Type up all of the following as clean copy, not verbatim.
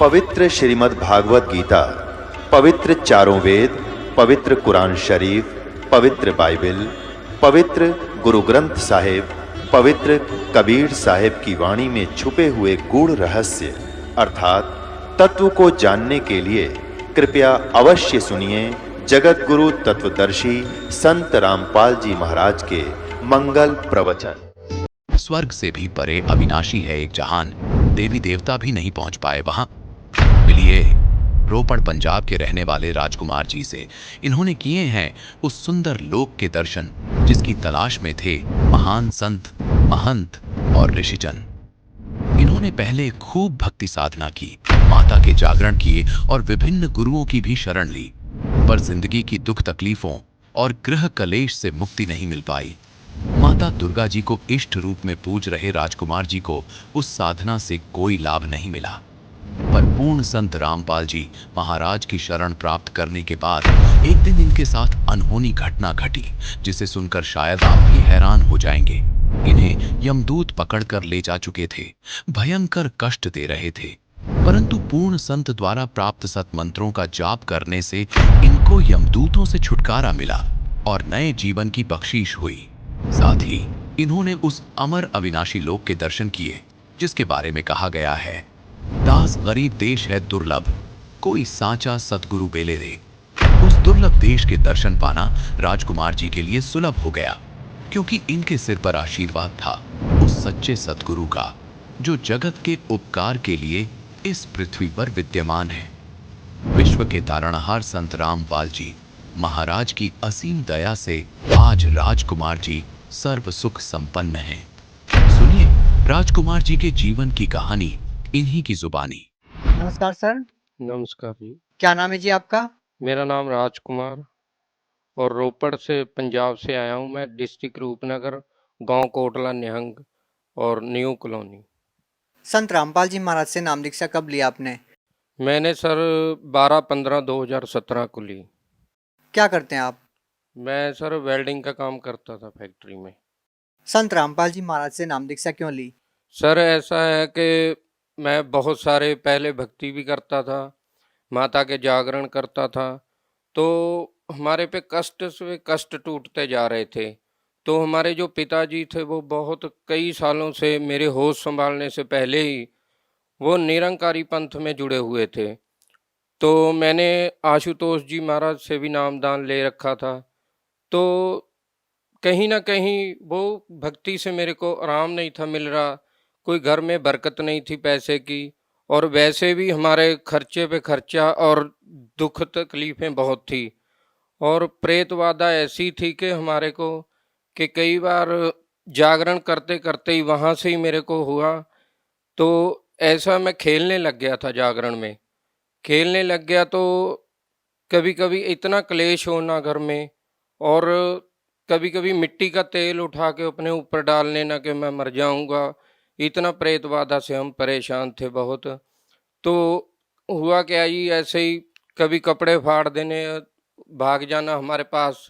पवित्र श्रीमद् भागवत गीता, पवित्र चारों वेद, पवित्र कुरान शरीफ, पवित्र बाइबल, पवित्र गुरु ग्रंथ साहिब, पवित्र कबीर साहिब की वाणी में छुपे हुए गूढ़ रहस्य अर्थात तत्व को जानने के लिए कृपया अवश्य सुनिए जगत गुरु तत्वदर्शी संत रामपाल जी महाराज के मंगल प्रवचन। स्वर्ग से भी परे अविनाशी है एक जहान, देवी देवता भी नहीं पहुंच पाए वहां। मिलिए रोपड़ पंजाब के रहने वाले राजकुमार जी से। इन्होंने किए हैं उस सुंदर लोक के दर्शन जिसकी तलाश में थे महान संत, महंत और ऋषिजन। इन्होंने पहले खूब भक्ति साधना की, माता के जागरण किए और विभिन्न गुरुओं की भी शरण ली, पर जिंदगी की दुख तकलीफों और गृह कलेश से मुक्ति नहीं मिल पाई। माता दुर्गा जी को इष्ट रूप में पूज रहे राजकुमार जी को उस साधना से कोई लाभ नहीं मिला। पर पूर्ण संत रामपाल जी महाराज की शरण प्राप्त करने के बाद एक दिन इनके साथ अनहोनी घटना घटी जिसे सुनकर शायद आप भी हैरान हो जाएंगे। इन्हें यमदूत पकड़कर ले जा चुके थे, भयंकर कष्ट दे रहे थे, परंतु पूर्ण संत द्वारा प्राप्त सतमंत्रों का जाप करने से इनको यमदूतों से छुटकारा मिला और नए जीवन की बख्शीश हुई। साथ ही इन्होंने उस अमर अविनाशी लोक के दर्शन किए जिसके बारे में कहा गया है, दास गरीब देश है दुर्लभ, कोई साचा सतगुरु बेले रे। उस दुर्लभ देश के दर्शन पाना राजकुमार जी के लिए सुलभ हो गया, क्योंकि इनके सिर पर आशीर्वाद था उस सच्चे सतगुरु का जो जगत के उपकार के लिए इस पृथ्वी पर विद्यमान है। विश्व के तारणहार संत रामपाल जी महाराज की असीम दया से आज राजकुमार जी सर्व सुख संपन्न हैं। सुनिए राजकुमार जी के जीवन की कहानी इन्हीं की जुबानी। नमस्कार सर। नमस्कार जी। क्या नाम है जी आपका? मेरा नाम राजकुमार और रोपड़ से पंजाब से आया हूँ मैं, डिस्ट्रिक्ट रूपनगर, गांव कोटला निहंग और न्यू कॉलोनी। संत रामपाल जी महाराज से नाम दीक्षा कब लिया आपने? मैंने सर 12-15-2017 को ली। क्या करते हैं आप? मैं सर वेल्डिंग का काम करता था फैक्ट्री में। संत रामपाल जी महाराज से नाम दीक्षा क्यों ली? सर ऐसा है कि मैं बहुत सारे पहले भक्ति भी करता था, माता के जागरण करता था, तो हमारे पे कष्ट से कष्ट टूटते जा रहे थे। तो हमारे जो पिताजी थे वो बहुत कई सालों से, मेरे होश संभालने से पहले ही वो निरंकारी पंथ में जुड़े हुए थे। तो मैंने आशुतोष जी महाराज से भी नामदान ले रखा था। तो कहीं ना कहीं वो भक्ति से मेरे को आराम नहीं था मिल रहा, कोई घर में बरकत नहीं थी पैसे की, और वैसे भी हमारे खर्चे पे खर्चा और दुख तकलीफें बहुत थी। और प्रेतवादा ऐसी थी कि हमारे को कि कई बार जागरण करते करते ही वहाँ से ही मेरे को हुआ, तो ऐसा मैं खेलने लग गया था, जागरण में खेलने लग गया। तो कभी कभी इतना क्लेश होना घर में, और कभी कभी मिट्टी का तेल उठा के अपने ऊपर डालने ना कि मैं मर जाऊंगा, इतना प्रेतवादा से हम परेशान थे बहुत। तो हुआ क्या जी, ऐसे ही कभी कपड़े फाड़ देने, भाग जाना, हमारे पास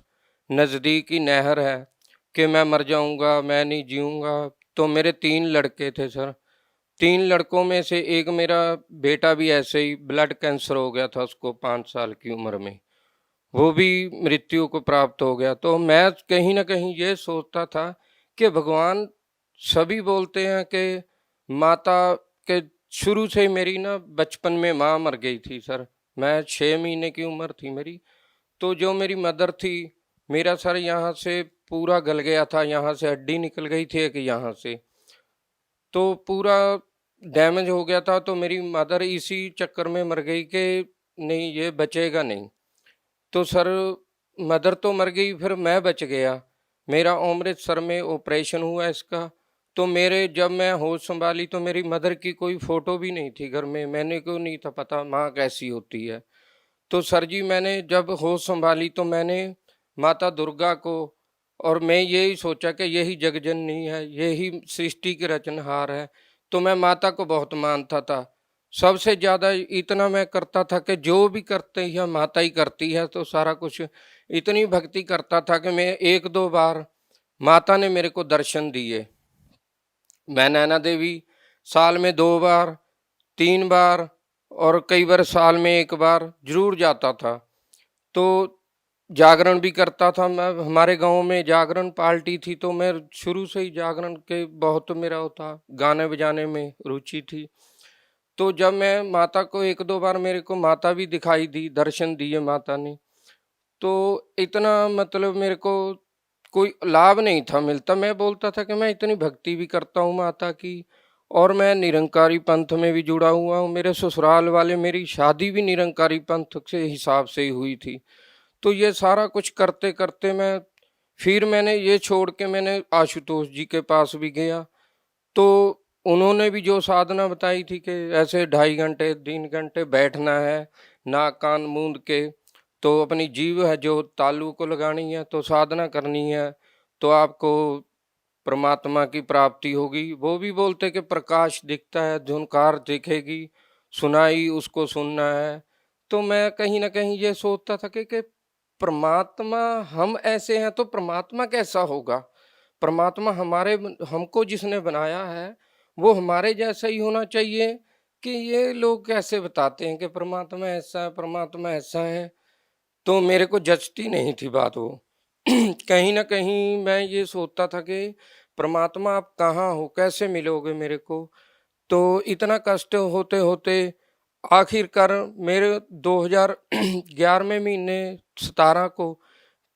नज़दीक ही नहर है, कि मैं मर जाऊंगा, मैं नहीं जीऊंगा। तो मेरे 3 लड़के थे सर, 3 लड़कों में से एक मेरा बेटा भी ऐसे ही ब्लड कैंसर हो गया था उसको 5 साल की उम्र में, वो भी मृत्यु को प्राप्त हो गया। तो मैं कहीं ना कहीं ये सोचता था कि भगवान, सभी बोलते हैं कि माता के, शुरू से ही मेरी ना बचपन में माँ मर गई थी सर, मैं 6 महीने की उम्र थी मेरी। तो जो मेरी मदर थी, मेरा सर यहाँ से पूरा गल गया था, यहाँ से हड्डी निकल गई थी कि यहाँ से, तो पूरा डैमेज हो गया था। तो मेरी मदर इसी चक्कर में मर गई कि नहीं ये बचेगा नहीं। तो सर मदर तो मर गई, फिर मैं बच गया। मेरा अमृतसर में ऑपरेशन हुआ इसका। तो मेरे, जब मैं होश संभाली तो मेरी मदर की कोई फ़ोटो भी नहीं थी घर में, मैंने को नहीं था पता माँ कैसी होती है। तो सर जी मैंने जब होश संभाली तो मैंने माता दुर्गा को, और मैं यही सोचा कि यही जगजननी है, यही सृष्टि के रचनहार है। तो मैं माता को बहुत मानता था, सबसे ज़्यादा इतना मैं करता था कि जो भी करते हैं माता ही करती है, तो सारा कुछ इतनी भक्ति करता था कि मैं 1-2 बार माता ने मेरे को दर्शन दिए। मैं नैना देवी साल में 2 बार, 3 बार, और कई बार साल में एक बार जरूर जाता था। तो जागरण भी करता था मैं। हमारे गांव में जागरण पार्टी थी, तो मैं शुरू से ही जागरण के बहुत मेरा वो था, गाने बजाने में रुचि थी। तो जब मैं माता को एक दो बार मेरे को माता भी दिखाई दी, दर्शन दिए माता ने, तो इतना मतलब मेरे को कोई लाभ नहीं था मिलता। मैं बोलता था कि मैं इतनी भक्ति भी करता हूँ माता की, और मैं निरंकारी पंथ में भी जुड़ा हुआ हूँ। मेरे ससुराल वाले, मेरी शादी भी निरंकारी पंथ के हिसाब से ही हुई थी। तो ये सारा कुछ करते करते फिर मैंने ये छोड़ के मैंने आशुतोष जी के पास भी गया। तो उन्होंने भी जो साधना बताई थी कि ऐसे 2.5 घंटे 3 घंटे बैठना है, नाक कान मूंद के, तो अपनी जीव है जो तालू को लगानी है, तो साधना करनी है, तो आपको परमात्मा की प्राप्ति होगी। वो भी बोलते कि प्रकाश दिखता है, धुनकार दिखेगी, सुनाई उसको सुनना है। तो मैं कहीं ना कहीं ये सोचता था कि परमात्मा हम ऐसे हैं तो परमात्मा कैसा होगा। परमात्मा हमको जिसने बनाया है वो हमारे जैसा ही होना चाहिए, कि ये लोग कैसे बताते हैं कि परमात्मा ऐसा है, परमात्मा ऐसा है। तो मेरे को जचती नहीं थी बात वो। कहीं न कहीं मैं ये सोचता था कि परमात्मा आप कहाँ हो? कैसे मिलोगे मेरे को? तो इतना कष्ट होते-होते आखिरकार मेरे 2011वें महीने 17 को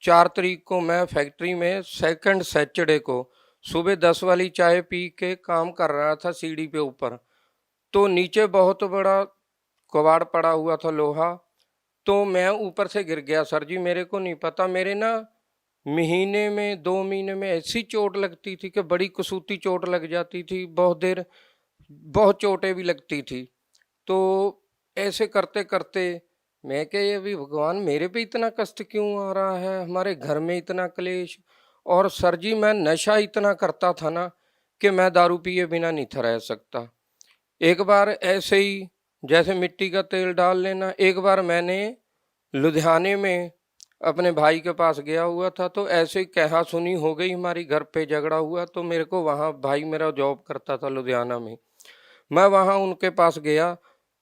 4 तारीख को मैं फैक्ट्री में सेकंड सैटरडे को सुबह 10 वाली चाय पी के काम कर रहा था सीढ़ी पे ऊपर। तो नीचे बहुत बड़ा कबाड़ पड़ा हुआ था लोहा। तो मैं ऊपर से गिर गया सर जी, मेरे को नहीं पता। मेरे ना महीने में 2 महीने में ऐसी चोट लगती थी कि बड़ी कसूती चोट लग जाती थी, बहुत देर बहुत चोटें भी लगती थी। तो ऐसे करते-करते मैं क्या, ये भी भगवान मेरे पे इतना कष्ट क्यों आ रहा है? हमारे घर में इतना क्लेश। और सर जी मैं नशा इतना करता था ना कि मैं दारू पिए बिना नहीं था रह सकता। एक बार ऐसे ही जैसे मिट्टी का तेल डाल लेना, एक बार मैंने लुधियाने में अपने भाई के पास गया हुआ था, तो ऐसे ही कहा सुनी हो गई, हमारी घर पे झगड़ा हुआ। तो मेरे को वहाँ, भाई मेरा जॉब करता था लुधियाना में, मैं वहाँ उनके पास गया।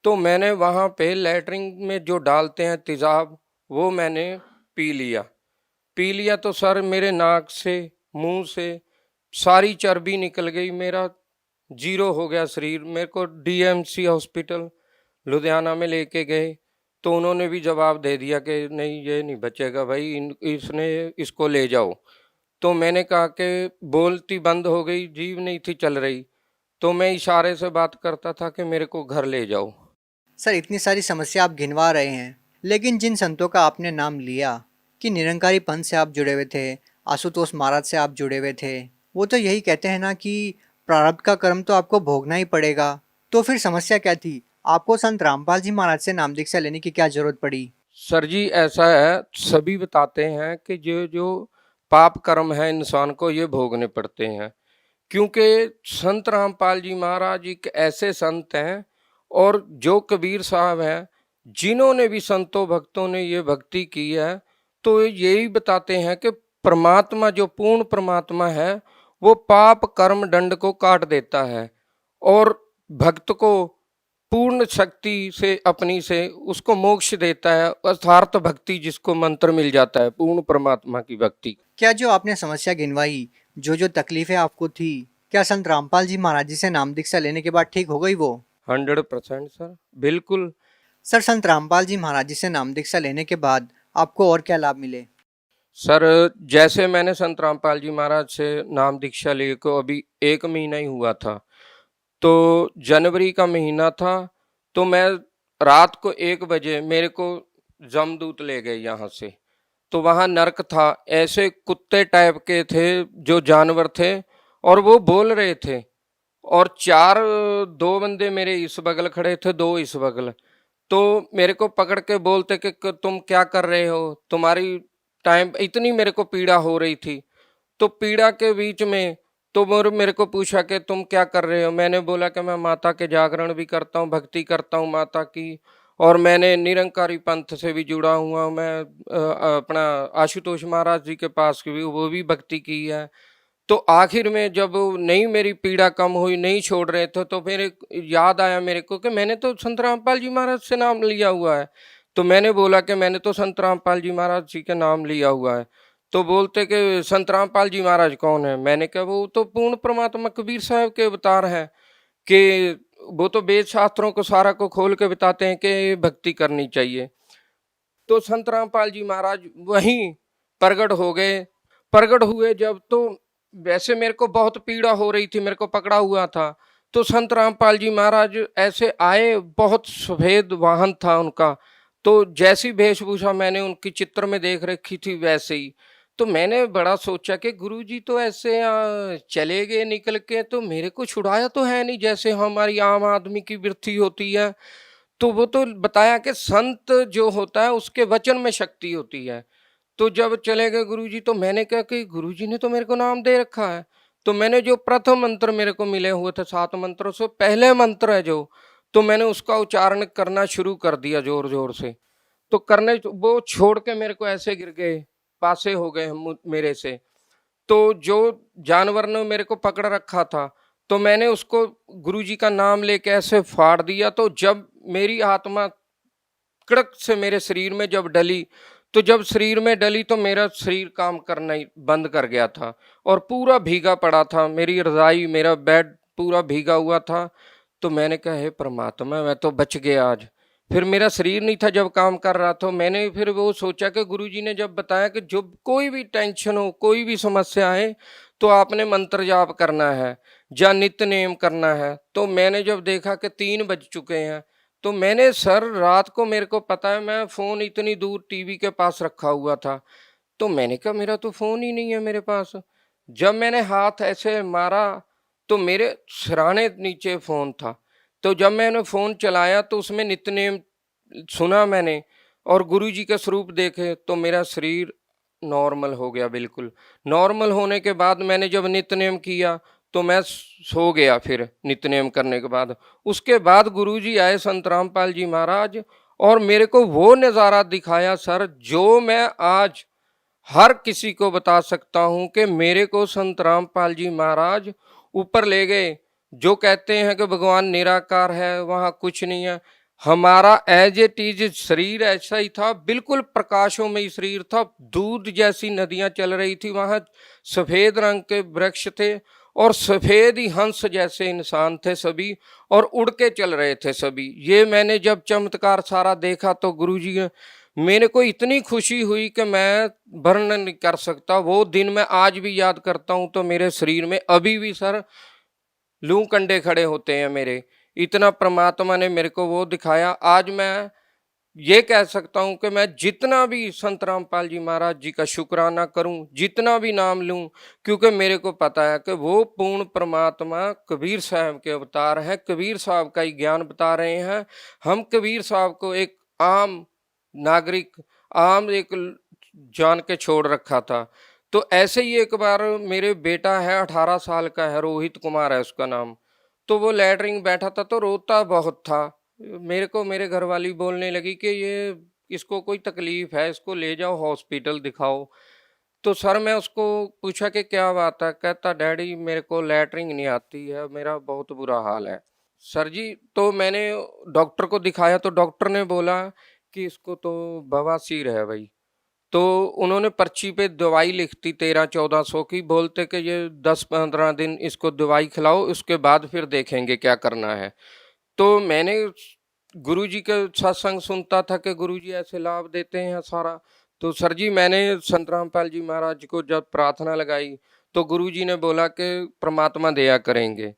तो मैंने वहाँ पे लैट्रिन में जो डालते हैं तेजाब, वो मैंने पी लिया। पी लिया तो सर मेरे नाक से, मुंह से सारी चर्बी निकल गई, मेरा जीरो हो गया शरीर। मेरे को डीएमसी हॉस्पिटल लुधियाना में लेके गए, तो उन्होंने भी जवाब दे दिया कि नहीं ये नहीं बचेगा भाई, इसने इसको ले जाओ। तो मैंने कहा कि बोलती बंद हो गई, जीभ नहीं थी चल रही। तो मैं इशारे से बात करता था कि मेरे को घर ले जाओ। सर इतनी सारी समस्या आप गिनवा रहे हैं, लेकिन जिन संतों का आपने नाम लिया कि निरंकारी पंथ से आप जुड़े हुए थे, आशुतोष महाराज से आप जुड़े हुए थे, वो तो यही कहते हैं ना कि प्रारब्ध का कर्म तो आपको भोगना ही पड़ेगा। तो फिर समस्या क्या थी? आपको संत रामपाल जी महाराज से नाम दीक्षा लेने की क्या जरूरत पड़ी? सर जी ऐसा है, सभी बताते हैं कि जो जो पाप कर्म है इंसान को ये भोगने पड़ते हैं, क्योंकि संत रामपाल जी महाराज एक ऐसे संत हैं, और जो कबीर साहब हैं, जिन्होंने भी संतों भक्तों ने ये भक्ति की है, तो यही बताते हैं कि परमात्मा जो पूर्ण परमात्मा है वो पाप कर्म दंड को काट देता है, और भक्त को पूर्ण शक्ति से अपनी से उसको मोक्ष देता है, अर्थार्थ भक्ति जिसको मंत्र मिल जाता है, पूर्ण परमात्मा की भक्ति। क्या जो आपने समस्या गिनवाई, जो जो तकलीफें आपको थी, क्या संत रामपाल जी महाराज जी से नाम दीक्षा लेने के बाद ठीक हो गई वो? 100% सर, बिल्कुल। सर संत रामपाल जी महाराज जी से नाम दीक्षा लेने के बाद आपको और क्या लाभ मिले? सर जैसे मैंने संत रामपाल जी महाराज से नाम दीक्षा लिए को अभी 1 महीना ही हुआ था, तो जनवरी का महीना था। तो मैं रात को 1 बजे मेरे को जमदूत ले गए यहाँ से। तो वहाँ नर्क था, ऐसे कुत्ते टाइप के थे जो जानवर थे, और वो बोल रहे थे, और 2 बंदे मेरे इस बगल खड़े थे, 2 इस बगल। तो मेरे को पकड़ के बोलते कि तुम क्या कर रहे हो, तुम्हारी टाइम, इतनी मेरे को पीड़ा हो रही थी। तो पीड़ा के बीच में तो मेरे को पूछा कि तुम क्या कर रहे हो। मैंने बोला कि मैं माता के जागरण भी करता हूँ, भक्ति करता हूँ माता की, और मैंने निरंकारी पंथ से भी जुड़ा हुआ हूँ। मैं अपना आशुतोष महाराज जी के पास भी वो भी भक्ति की है। तो आखिर में जब नहीं मेरी पीड़ा कम हुई, नहीं छोड़ रहे थे, तो फिर एक याद आया मेरे को कि मैंने तो संत रामपाल जी महाराज से नाम लिया हुआ है। तो मैंने बोला कि मैंने तो संत रामपाल जी महाराज जी का नाम लिया हुआ है। तो बोलते कि संत रामपाल जी महाराज कौन है? मैंने कहा वो तो पूर्ण परमात्मा कबीर साहब के अवतार हैं, कि वो तो वेद शास्त्रों को सारा को खोल के बताते हैं कि भक्ति करनी चाहिए। तो संत रामपाल जी महाराज वहीं प्रगट हो गए। प्रगट हुए जब, तो वैसे मेरे को बहुत पीड़ा हो रही थी, मेरे को पकड़ा हुआ था। तो संत रामपाल जी महाराज ऐसे आए, बहुत सफेद वाहन था उनका। तो जैसी वेशभूषा मैंने उनकी चित्र में देख रखी थी वैसे ही। तो मैंने बड़ा सोचा कि गुरुजी तो ऐसे चले गए निकल के, तो मेरे को छुड़ाया तो है नहीं जैसे हमारी आम आदमी की वृत्ति होती है। तो वो तो बताया कि संत जो होता है उसके वचन में शक्ति होती है। तो जब चले गए गुरुजी, तो मैंने कहा कि गुरुजी ने तो मेरे को नाम दे रखा है। तो मैंने जो प्रथम मंत्र मेरे को मिले हुए थे 7 मंत्रों से पहले मंत्र है जो, तो मैंने उसका उच्चारण करना शुरू कर दिया जोर जोर से। तो करने वो छोड़ के मेरे को ऐसे गिर गए, पासे हो गए मेरे से। तो जो जानवर ने मेरे को पकड़ रखा था, तो मैंने उसको गुरुजी का नाम लेके ऐसे फाड़ दिया। तो जब मेरी आत्मा कड़क से मेरे शरीर में जब डली, तो जब शरीर में डली तो मेरा शरीर काम करना ही बंद कर गया था और पूरा भीगा पड़ा था। मेरी रजाई, मेरा बेड पूरा भीगा हुआ था। तो मैंने कहा हे परमात्मा, मैं तो बच गया आज। फिर मेरा शरीर नहीं था जब काम कर रहा था। मैंने फिर वो सोचा कि गुरुजी ने जब बताया कि जब कोई भी टेंशन हो, कोई भी समस्या आए, तो आपने मंत्र जाप करना है या नित्य नेम करना है। तो मैंने जब देखा कि 3 बज चुके हैं, तो मैंने सर रात को, मेरे को पता है मैं फोन इतनी दूर टीवी के पास रखा हुआ था, तो मैंने कहा मेरा तो फोन ही नहीं है मेरे पास। जब मैंने हाथ ऐसे मारा तो मेरे सिरहाने नीचे फोन था। तो जब मैंने फोन चलाया तो उसमें नित्यनेम सुना मैंने और गुरुजी के स्वरूप देखे, तो मेरा शरीर नॉर्मल हो गया। बिल्कुल नॉर्मल होने के बाद मैंने जब नित्यनेम किया तो मैं सो गया। फिर नित्यनेम करने के बाद, उसके बाद गुरुजी आए संत रामपाल जी महाराज, और मेरे को वो नज़ारा दिखाया सर, जो मैं आज हर किसी को बता सकता हूं कि मेरे को संत रामपाल जी महाराज ऊपर ले गए। जो कहते हैं कि भगवान निराकार है, वहां कुछ नहीं है। हमारा एज इट इज शरीर ऐसा ही था, बिल्कुल प्रकाशों में ही शरीर था। दूध जैसी नदियां चल रही थी, वहां सफेद रंग के वृक्ष थे और सफेद ही हंस जैसे इंसान थे सभी, और उड़ के चल रहे थे सभी। ये मैंने जब चमत्कार सारा देखा तो गुरुजी, मेरे को इतनी खुशी हुई कि मैं वर्णन नहीं कर सकता। वो दिन मैं आज भी याद करता हूं तो मेरे शरीर में अभी भी सर लू कंडे खड़े होते हैं मेरे। इतना परमात्मा ने मेरे को वो दिखाया। आज मैं ये कह सकता हूं कि मैं जितना भी संत रामपाल जी महाराज जी का शुक्राना करूं, जितना भी नाम लूं, क्योंकि मेरे को पता है कि वो पूर्ण परमात्मा कबीर साहब के अवतार हैं। कबीर साहब का ही ज्ञान बता रहे हैं। हम कबीर साहब को एक आम नागरिक, आम एक जान के छोड़ रखा था। तो ऐसे ही एक बार मेरे बेटा है, 18 साल का है, रोहित कुमार है उसका नाम। तो वो लैटरिन बैठा था तो रोता बहुत था। मेरे को मेरे घर वाली बोलने लगी कि ये इसको कोई तकलीफ है, इसको ले जाओ हॉस्पिटल दिखाओ। तो सर मैं उसको पूछा कि क्या बात है? कहता डैडी मेरे को लैटरिन नहीं आती है, मेरा बहुत बुरा हाल है। सर जी, तो मैंने डॉक्टर को दिखाया तो डॉक्टर ने बोला कि इसको तो बवासीर है भाई। तो उन्होंने पर्ची पे दवाई लिखती 1300-1400 की, बोलते कि ये 10-15 दिन इसको दवाई खिलाओ, उसके बाद फिर देखेंगे क्या करना है। तो मैंने गुरुजी के सत्संग सुनता था कि गुरुजी ऐसे लाभ देते हैं सारा। तो सर जी मैंने संत रामपाल जी महाराज को जब प्रार्थना लगाई तो गुरुजी ने बोला कि परमात्मा दया करेंगे।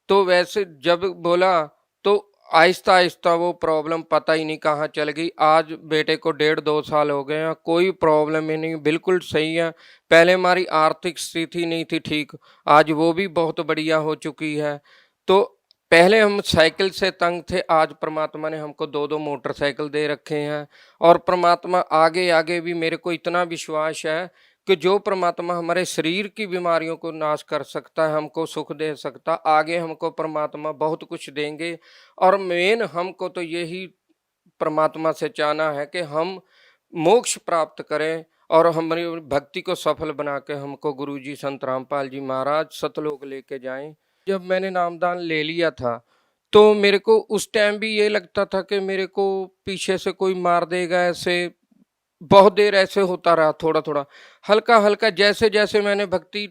तो वैसे जब बोला तो आहिस्ता आहिस्ता वो प्रॉब्लम पता ही नहीं कहाँ चल गई। आज बेटे को 1.5-2 साल हो गए हैं, कोई प्रॉब्लम ही नहीं, बिल्कुल सही है। पहले हमारी आर्थिक स्थिति नहीं थी ठीक, आज वो भी बहुत बढ़िया हो चुकी है। तो पहले हम साइकिल से तंग थे, आज परमात्मा ने हमको 2-2 मोटरसाइकिल दे रखे हैं। और परमात्मा आगे आगे भी, मेरे को इतना विश्वास है कि जो परमात्मा हमारे शरीर की बीमारियों को नाश कर सकता है, हमको सुख दे सकता, आगे हमको परमात्मा बहुत कुछ देंगे। और मेन हमको तो यही परमात्मा से चाहना है कि हम मोक्ष प्राप्त करें और हमारी भक्ति को सफल बना के हमको गुरुजी संत रामपाल जी महाराज सतलोक लेके जाएं। जब मैंने नामदान ले लिया था तो मेरे को उस टाइम भी ये लगता था कि मेरे को पीछे से कोई मार देगा, ऐसे बहुत देर ऐसे होता रहा, थोड़ा थोड़ा हल्का हल्का जैसे जैसे मैंने भक्ति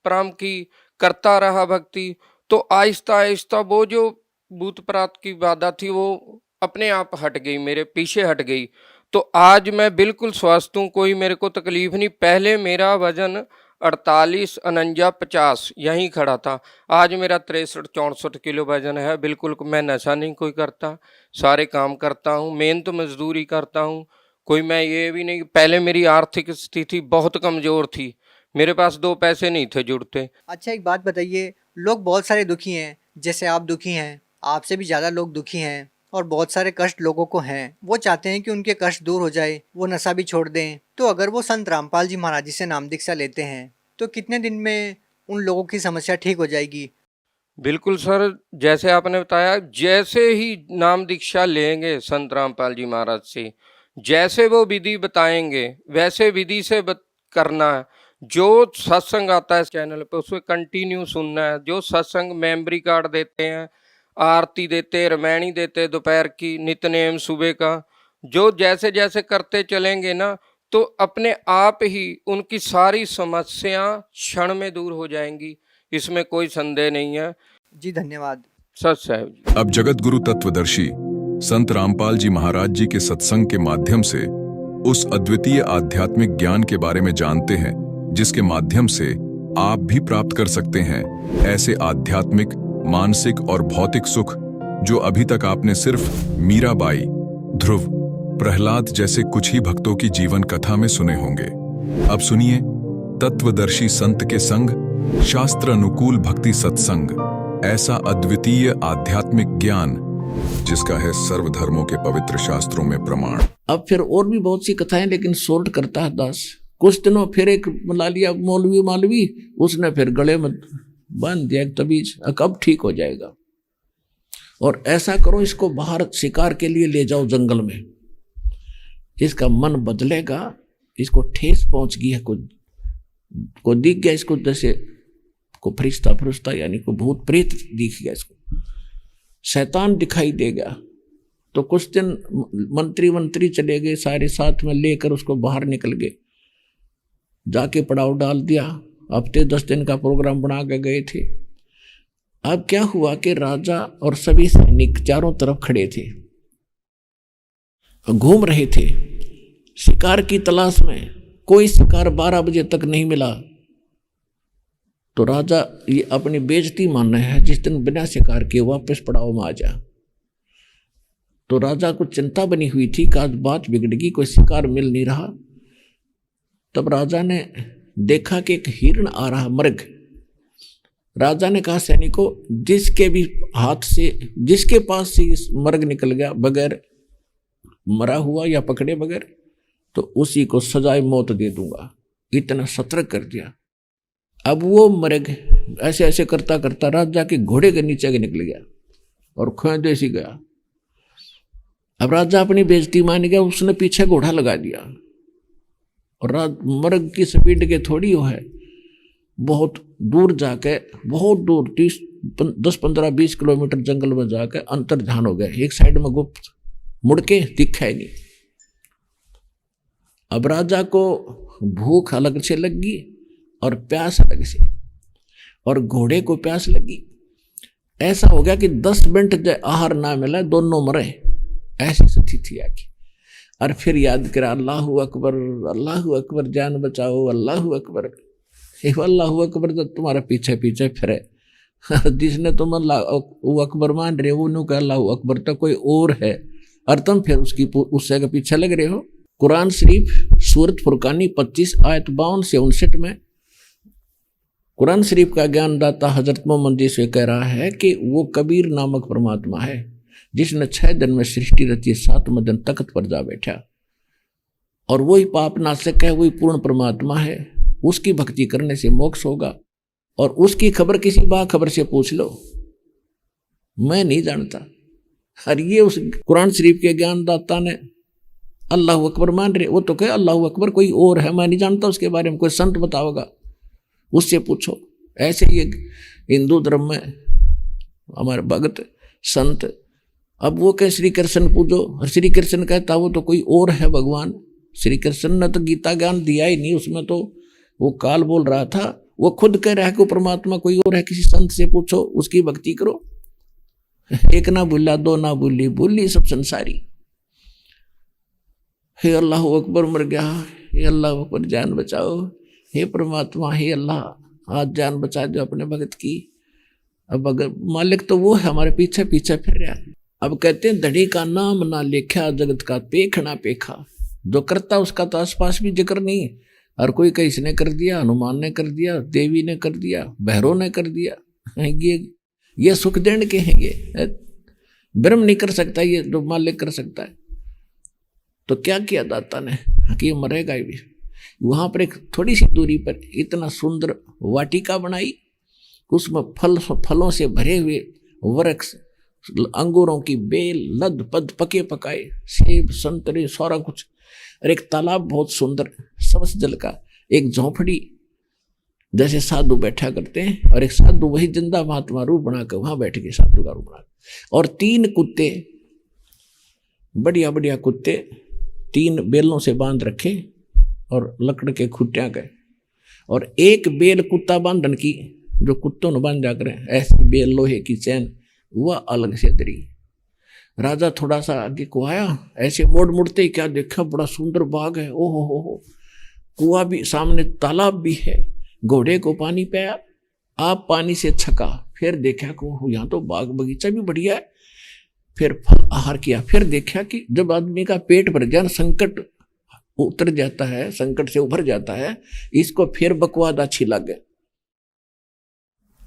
प्रारंभ की, करता रहा भक्ति, तो आहिस्ता आहिस्ता वो जो भूत प्रेत की बाधा थी वो अपने आप हट गई, मेरे पीछे हट गई। तो आज मैं बिल्कुल स्वस्थ हूँ, कोई मेरे को तकलीफ नहीं। पहले मेरा वजन 48, 49, 50 यहीं खड़ा था, आज मेरा 63-64 किलो वजन है। बिल्कुल मैं नशा नहीं कोई करता, सारे काम करता हूँ, मेहनत मजदूरी करता हूँ। कोई मैं ये भी नहीं, पहले मेरी आर्थिक स्थिति बहुत कमजोर थी, मेरे पास 2 पैसे नहीं थे जुड़ते। अच्छा एक बात बताइए, लोग बहुत सारे दुखी हैं, जैसे आप दुखी हैं, आपसे भी ज़्यादा लोग दुखी हैं और बहुत सारे कष्ट लोगों को हैं। वो चाहते हैं कि उनके कष्ट दूर हो जाए, वो नशा भी छोड़ दें। तो अगर वो संत रामपाल जी महाराज जी से नाम दीक्षा लेते हैं तो कितने दिन में उन लोगों की समस्या ठीक हो जाएगी? बिल्कुल सर, जैसे आपने बताया, जैसे ही नाम दीक्षा लेंगे संत रामपाल जी महाराज से, जैसे वो विधि बताएंगे वैसे विधि से करना है। जो सत्संग आता है इस चैनल पे उसमें कंटिन्यू सुनना है। जो सत्संग मेमोरी कार्ड देते हैं, आरती देते हैं, रामायणी देते हैं दोपहर की, नित्यनेम सुबह का, जो जैसे जैसे करते चलेंगे ना तो अपने आप ही उनकी सारी समस्या क्षण में दूर हो जाएंगी, इसमें कोई संदेह नहीं है। जी धन्यवाद। सच साहब जी। अब जगत गुरु तत्वदर्शी संत रामपाल जी महाराज जी के सत्संग के माध्यम से उस अद्वितीय आध्यात्मिक ज्ञान के बारे में जानते हैं जिसके माध्यम से आप भी प्राप्त कर सकते हैं ऐसे आध्यात्मिक, मानसिक और भौतिक सुख जो अभी तक आपने सिर्फ मीराबाई, ध्रुव, प्रहलाद जैसे कुछ ही भक्तों की जीवन कथा में सुने होंगे। अब सुनिए तत्वदर्शी संत के संग शास्त्र अनुकूल भक्ति सत्संग, ऐसा अद्वितीय आध्यात्मिक ज्ञान जिसका है सर्वधर्मों के पवित्र शास्त्रों में प्रमाण। अब फिर और भी बहुत सी कथाएं, लेकिन शॉर्ट करता है दास। कुछ दिनों फिर एक बुला लिया मौलवी, उसने फिर गले में बांध दिया एक तबीज, कब ठीक हो जाएगा। और ऐसा करो, इसको बाहर शिकार के लिए ले जाओ जंगल में, इसका मन बदलेगा, इसको ठेस पहुंच गई है, को दिख गया इसको, जैसे को फरिश्ता यानी को भूत प्रेत दिख गया, इसको शैतान दिखाई देगा। तो कुछ दिन मंत्री चले गए, सारे साथ में लेकर उसको बाहर निकल गए, जाके पड़ाव डाल दिया। हफ्ते 10 दिन का प्रोग्राम बना के गए थे। अब क्या हुआ कि राजा और सभी सैनिक चारों तरफ खड़े थे, घूम रहे थे शिकार की तलाश में। कोई शिकार 12 बजे तक नहीं मिला। तो राजा ये अपनी बेइज्जती मान रहे हैं, जिस दिन बिना शिकार के वापस पड़ाव में आ जा। तो राजा को चिंता बनी हुई थी कि आज बात बिगड़ेगी, कोई शिकार मिल नहीं रहा। तब राजा ने देखा कि एक हिरण आ रहा, मृग। राजा ने कहा सैनिकों, जिसके भी हाथ से, जिसके पास से इस मृग निकल गया बगैर मरा हुआ या पकड़े बगैर, तो उसी को सजाए मौत दे दूंगा। इतना सतर्क कर दिया। अब वो मृग ऐसे ऐसे करता करता राजा के घोड़े के नीचे के निकल गया और खोदे सी गया। अब राजा अपनी बेइज्जती मान गया, उसने पीछे घोड़ा लगा दिया और मृग की स्पीड के थोड़ी हो है, बहुत दूर जाके, बहुत दूर 10-15-20 किलोमीटर जंगल में जाके अंतर ध्यान हो गया। एक साइड में गुप्त मुड़ के दिखा ही नहीं। अब राजा को भूख अलग से लगी और प्यास अलग से, और घोड़े को प्यास लगी। ऐसा हो गया कि 10 मिनट आहार ना मिला, दोनों मरे। ऐसी स्थिति आ गई। और फिर याद करा, अल्लाहु अकबर, अल्लाहु अकबर, जान बचाओ, अल्लाहु अकबर। अल्लाहु अकबर तो तुम्हारे पीछे पीछे फिरे। जिसने तुम अल्लाहु अकबर मान रहे हो, उन्होंने कहा अल्लाहु अकबर तो कोई और है, और तुम फिर उससे के पीछे लग रहे हो। कुरान शरीफ सूरत फुरकानी 25 आयत 52 से 59 में कुरान शरीफ का ज्ञानदाता हजरत मोहम्मद जी से कह रहा है कि वो कबीर नामक परमात्मा है जिसने 6 दिन में सृष्टि रची, 7वें दिन तख्त पर जा बैठा। और वही पाप नाशक है, वही पूर्ण परमात्मा है। उसकी भक्ति करने से मोक्ष होगा। और उसकी खबर किसी बाखबर से पूछ लो, मैं नहीं जानता। और ये उस कुरान शरीफ के ज्ञानदाता ने अल्लाह अकबर मान रहे, वो तो कहे अल्लाह अकबर कोई और है, मैं नहीं जानता उसके बारे में, कोई संत बताओगा उससे पूछो। ऐसे ही हिंदू धर्म में हमारे भगत संत, अब वो कहे श्री कृष्ण पूजो, और श्री कृष्ण कहता वो तो कोई और है भगवान। श्री कृष्ण ने तो गीता ज्ञान दिया ही नहीं, उसमें तो वो काल बोल रहा था, वो खुद कह रहा है कि परमात्मा कोई और है, किसी संत से पूछो, उसकी भक्ति करो। एक ना भूला दो ना भूली, भूली सब संसारी। हे अल्लाह अकबर मर गया, हे अल्लाह अकबर जान बचाओ, हे परमात्मा, हे अल्लाह आज जान बचा दो अपने भगत की। अब अगर मालिक तो वो है, हमारे पीछे पीछे फिर रहा। अब कहते हैं धड़ी का नाम ना लेखा, जगत का पेख ना पेखा। जो करता उसका तो आसपास भी जिक्र नहीं, और कोई कहीं इसने कर दिया, हनुमान ने कर दिया, देवी ने कर दिया, भैरव ने कर दिया। ये सुख देने के हैं, ये ब्रह्म नहीं कर सकता, ये जो मालिक कर सकता है। तो क्या किया दाता ने कि ये मरेगा भी। वहां पर एक थोड़ी सी दूरी पर इतना सुंदर वाटिका बनाई, उसमें फलों से भरे हुए वृक्ष, अंगूरों की बेल, लद पद पके पकाए, सेब संतरे सारा कुछ, और एक तालाब बहुत सुंदर सबस जल का, एक झोंपड़ी जैसे साधु बैठा करते हैं, और एक साधु वही जिंदा महात्मा रूप बनाकर वहां बैठ के साधु का रूप बना, और 3 कुत्ते, बढ़िया बढ़िया कुत्ते 3 बेलों से बांध रखे और लकड़ के खुटिया गए, और एक बेल कुत्ता बांधन की जो कुत्तों ने बांध जाकर ऐसी बेल लोहे की चैन वह अलग से दरी। राजा थोड़ा सा आगे को आया, ऐसे मुड़ते ही क्या देखा, बड़ा सुंदर बाग है, ओहो हो, कुआं भी सामने, तालाब भी है, घोड़े को पानी पिया, आप पानी से छका, फिर देखा को यहाँ तो बाग बगीचा भी बढ़िया है, फिर फल आहार किया, फिर देखा कि जब आदमी का पेट भर जाए, संकट उतर जाता है, संकट से उभर जाता है, इसको फिर बकवाद अच्छी लगे।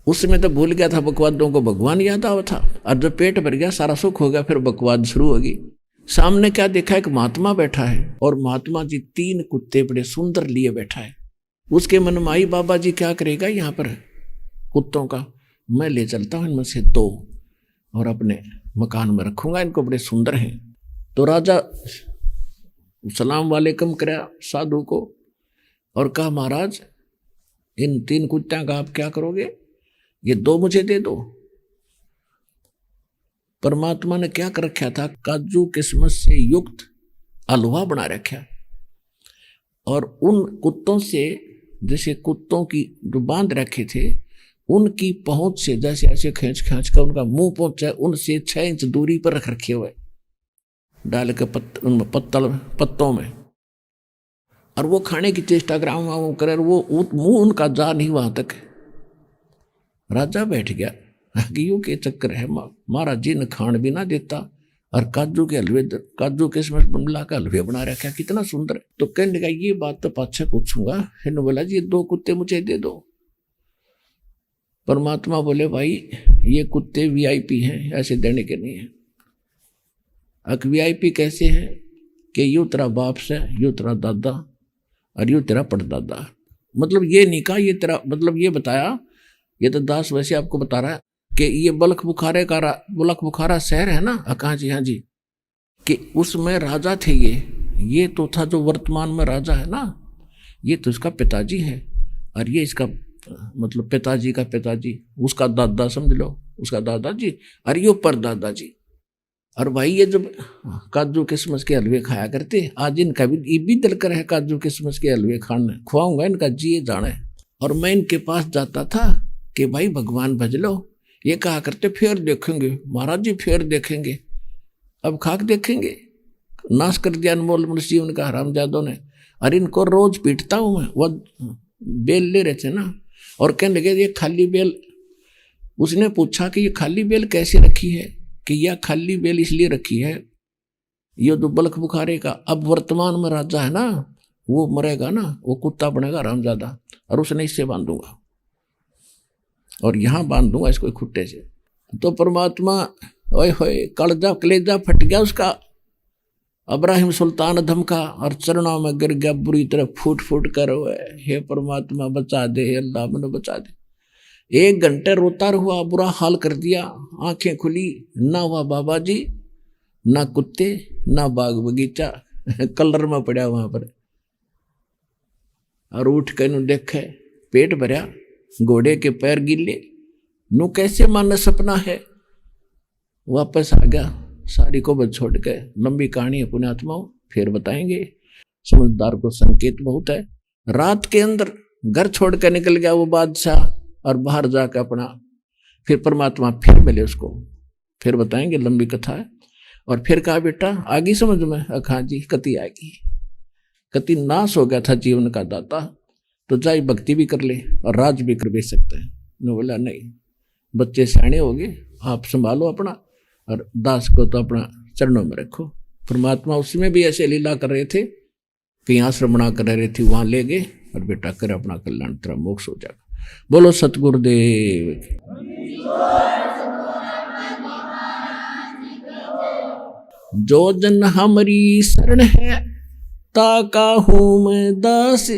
उसमें तो भूल गया था बकवादों को, भगवान याद आवा था, और जब पेट भर गया सारा सुख हो गया, फिर बकवाद शुरू होगी। सामने क्या देखा, एक महात्मा बैठा है, और महात्मा जी 3 कुत्ते बड़े सुंदर लिए बैठा है। उसके मन में आई, बाबा जी क्या करेगा यहाँ पर कुत्तों का, मैं ले चलता हूँ इनमें से 2 और अपने मकान में रखूंगा, इनको बड़े सुंदर हैं। तो राजा सलाम वालेकुम कराया साधु को और कहा, महाराज इन 3 कुत्तों का आप क्या करोगे, ये 2 मुझे दे दो। परमात्मा ने क्या कर रखा था, काजू किस्मत से युक्त हलवा बना रखा, और उन कुत्तों से, जैसे कुत्तों की जो बांध रखे थे, उनकी पहुंच से जैसे ऐसे खींच खींच कर उनका मुंह पहुंचा, उनसे 6 इंच दूरी पर रख रखे हुए डाल के पत्तों में, और वो खाने की चेष्टा कराऊंगा करे, वो मुंह उनका जा नहीं वहां तक। राजा बैठ गया कि यूं के चक्कर है, महाराज जी ने खान भी ना देता, और काजू के हलवे, काजू किस्मत बंबला का हलवे बना रखा, कितना सुंदर। तो कहने लगा, ये बात तो पाछे पूछूंगा। फिर बोला जी 2 कुत्ते मुझे दे दो। परमात्मा बोले, भाई ये कुत्ते VIP हैं, ऐसे देने के नहीं है। अक VIP कैसे हैं कि यूं तेरा बाप से, यूं तेरा दादा, और यूं तेरा पड़दादा। मतलब ये नहीं कहा ये तेरा, मतलब ये बताया, ये तो दास वैसे आपको बता रहा है कि ये बल्ख बुखारा शहर है ना, कहाँ जी, हाँ जी, कि उसमें राजा थे ये तो था जो वर्तमान में राजा है ना, ये तो इसका पिताजी है, और ये इसका मतलब पिताजी का पिताजी, उसका दादा समझ लो, उसका दादाजी, और ये पर दादाजी। और भाई ये जब काजू किस्मस के हलवे खाया करते, आज इनका भी ये भी दिल कर है काजू किस्मस के हलवे खाने, खुआऊंगा इनका जी जाने। और मैं इनके पास जाता था कि भाई भगवान भज लो, ये कहा करते फिर देखेंगे महाराज जी, फिर देखेंगे। अब खाक देखेंगे, नाश कर दिया अनमोल मनुष्य उनका हरामजादों ने। और इनको रोज पीटता हूं मैं, वो बेल ले रहे थे ना, और कहने लगे ये खाली बेल। उसने पूछा कि ये खाली बेल कैसे रखी है, कि यह खाली बेल इसलिए रखी है, ये जो बल्ख बुखारे का अब वर्तमान में राजा है ना, वो मरेगा ना, वो कुत्ता बनेगा हरामजादा, और उसने इससे बांधूंगा, और यहां बांध दूंगा इसको खुट्टे से। तो परमात्मा ओए होए कलेजा फट गया उसका। अब्राहिम सुल्तान धमका और चरणों में गिर गया, बुरी तरह फूट फूट कर हुए, हे परमात्मा बचा दे, हे अल्लाह मैंने बचा दे। 1 घंटे रोता हुआ, बुरा हाल कर दिया। आंखें खुली, ना हुआ बाबा जी, ना कुत्ते, ना बाग बगीचा, कलर में पड़ा वहां पर, और उठ कर नु देखे पेट भरा, घोड़े के पैर गिले, नु कैसे माने सपना है। वापस आ गया, सारी को बच छोड़ के। लंबी कहानी है पुण्यात्माओं, फिर बताएंगे। समझदार को संकेत बहुत है। रात के अंदर घर छोड़ कर निकल गया वो बादशाह, और बाहर जाकर अपना फिर परमात्मा फिर मिले उसको, फिर बताएंगे, लंबी कथा है। और फिर कहा बेटा आगी समझ में? हाँ जी, कति आएगी। कति नाश हो गया था जीवन का दाता, तो जाई भक्ति भी कर ले और राज भी कर बेच सकते हैं। ने बोला नहीं, बच्चे सियाणे हो गए, आप संभालो अपना, और दास को तो अपना चरणों में रखो। परमात्मा उसमें भी ऐसे लीला कर रहे थे, कहीं आश्रम बना कर रहे थे, वहां ले गए और बेटा कर अपना कल्याण, तेरा मोक्ष हो जाएगा। बोलो सतगुरुदेव की। जो जन हमारी शरण है, ताका हूं मैं दास,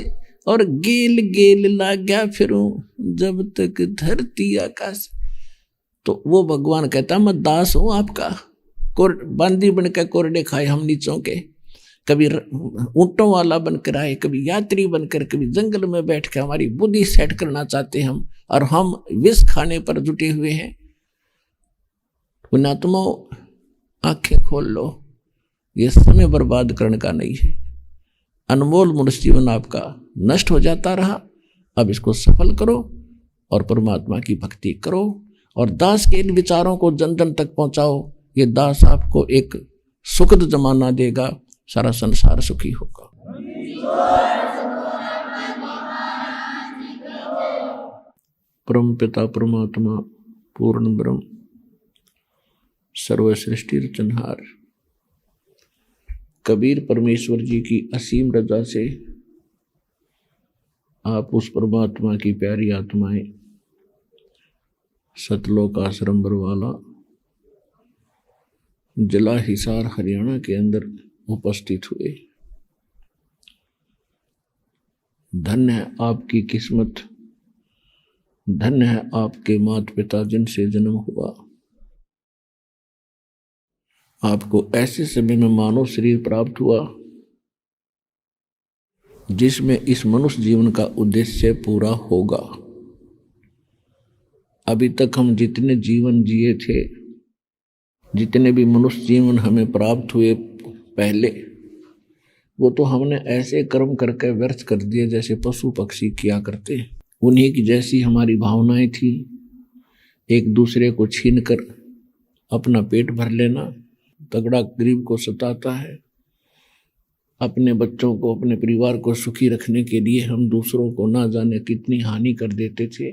और गेल गेल लाग्या फिरूं जब तक धरती आकाश। तो वो भगवान कहता मैं दास हूं आपका, बांदी बनकर कोरडे खाए हम नीचों के, कभी ऊंटों वाला बनकर आए, कभी यात्री बनकर, कभी जंगल में बैठ के हमारी बुद्धि सेट करना चाहते हम, और हम विष खाने पर जुटे हुए हैं। पुण्यात्मा आंखें खोल लो, ये समय बर्बाद करने का नहीं है। अनमोल मनुष्य जीवन आपका नष्ट हो जाता रहा, अब इसको सफल करो और परमात्मा की भक्ति करो, और दास के इन विचारों को जन जन तक पहुंचाओ। ये दास आपको एक सुखद जमाना देगा, सारा संसार सुखी होगा। परम पिता परमात्मा पूर्ण ब्रह्म सर्व सृष्टि रचनहार कबीर परमेश्वर जी की असीम रजा से आप उस परमात्मा की प्यारी आत्माएं सतलोक आश्रम बरवाला जिला हिसार हरियाणा के अंदर उपस्थित हुए। धन्य है आपकी किस्मत, धन्य है आपके माता पिता जिनसे जन्म हुआ। आपको ऐसे समय में मानव शरीर प्राप्त हुआ जिसमें इस मनुष्य जीवन का उद्देश्य पूरा होगा। अभी तक हम जितने जीवन जिए थे, जितने भी मनुष्य जीवन हमें प्राप्त हुए पहले, वो तो हमने ऐसे कर्म करके व्यर्थ कर दिए जैसे पशु पक्षी किया करते। उन्हीं की जैसी हमारी भावनाएं थी, एक दूसरे को छीन कर अपना पेट भर लेना, तगड़ा गरीब को सताता है। अपने बच्चों को, अपने परिवार को सुखी रखने के लिए हम दूसरों को ना जाने कितनी हानि कर देते थे।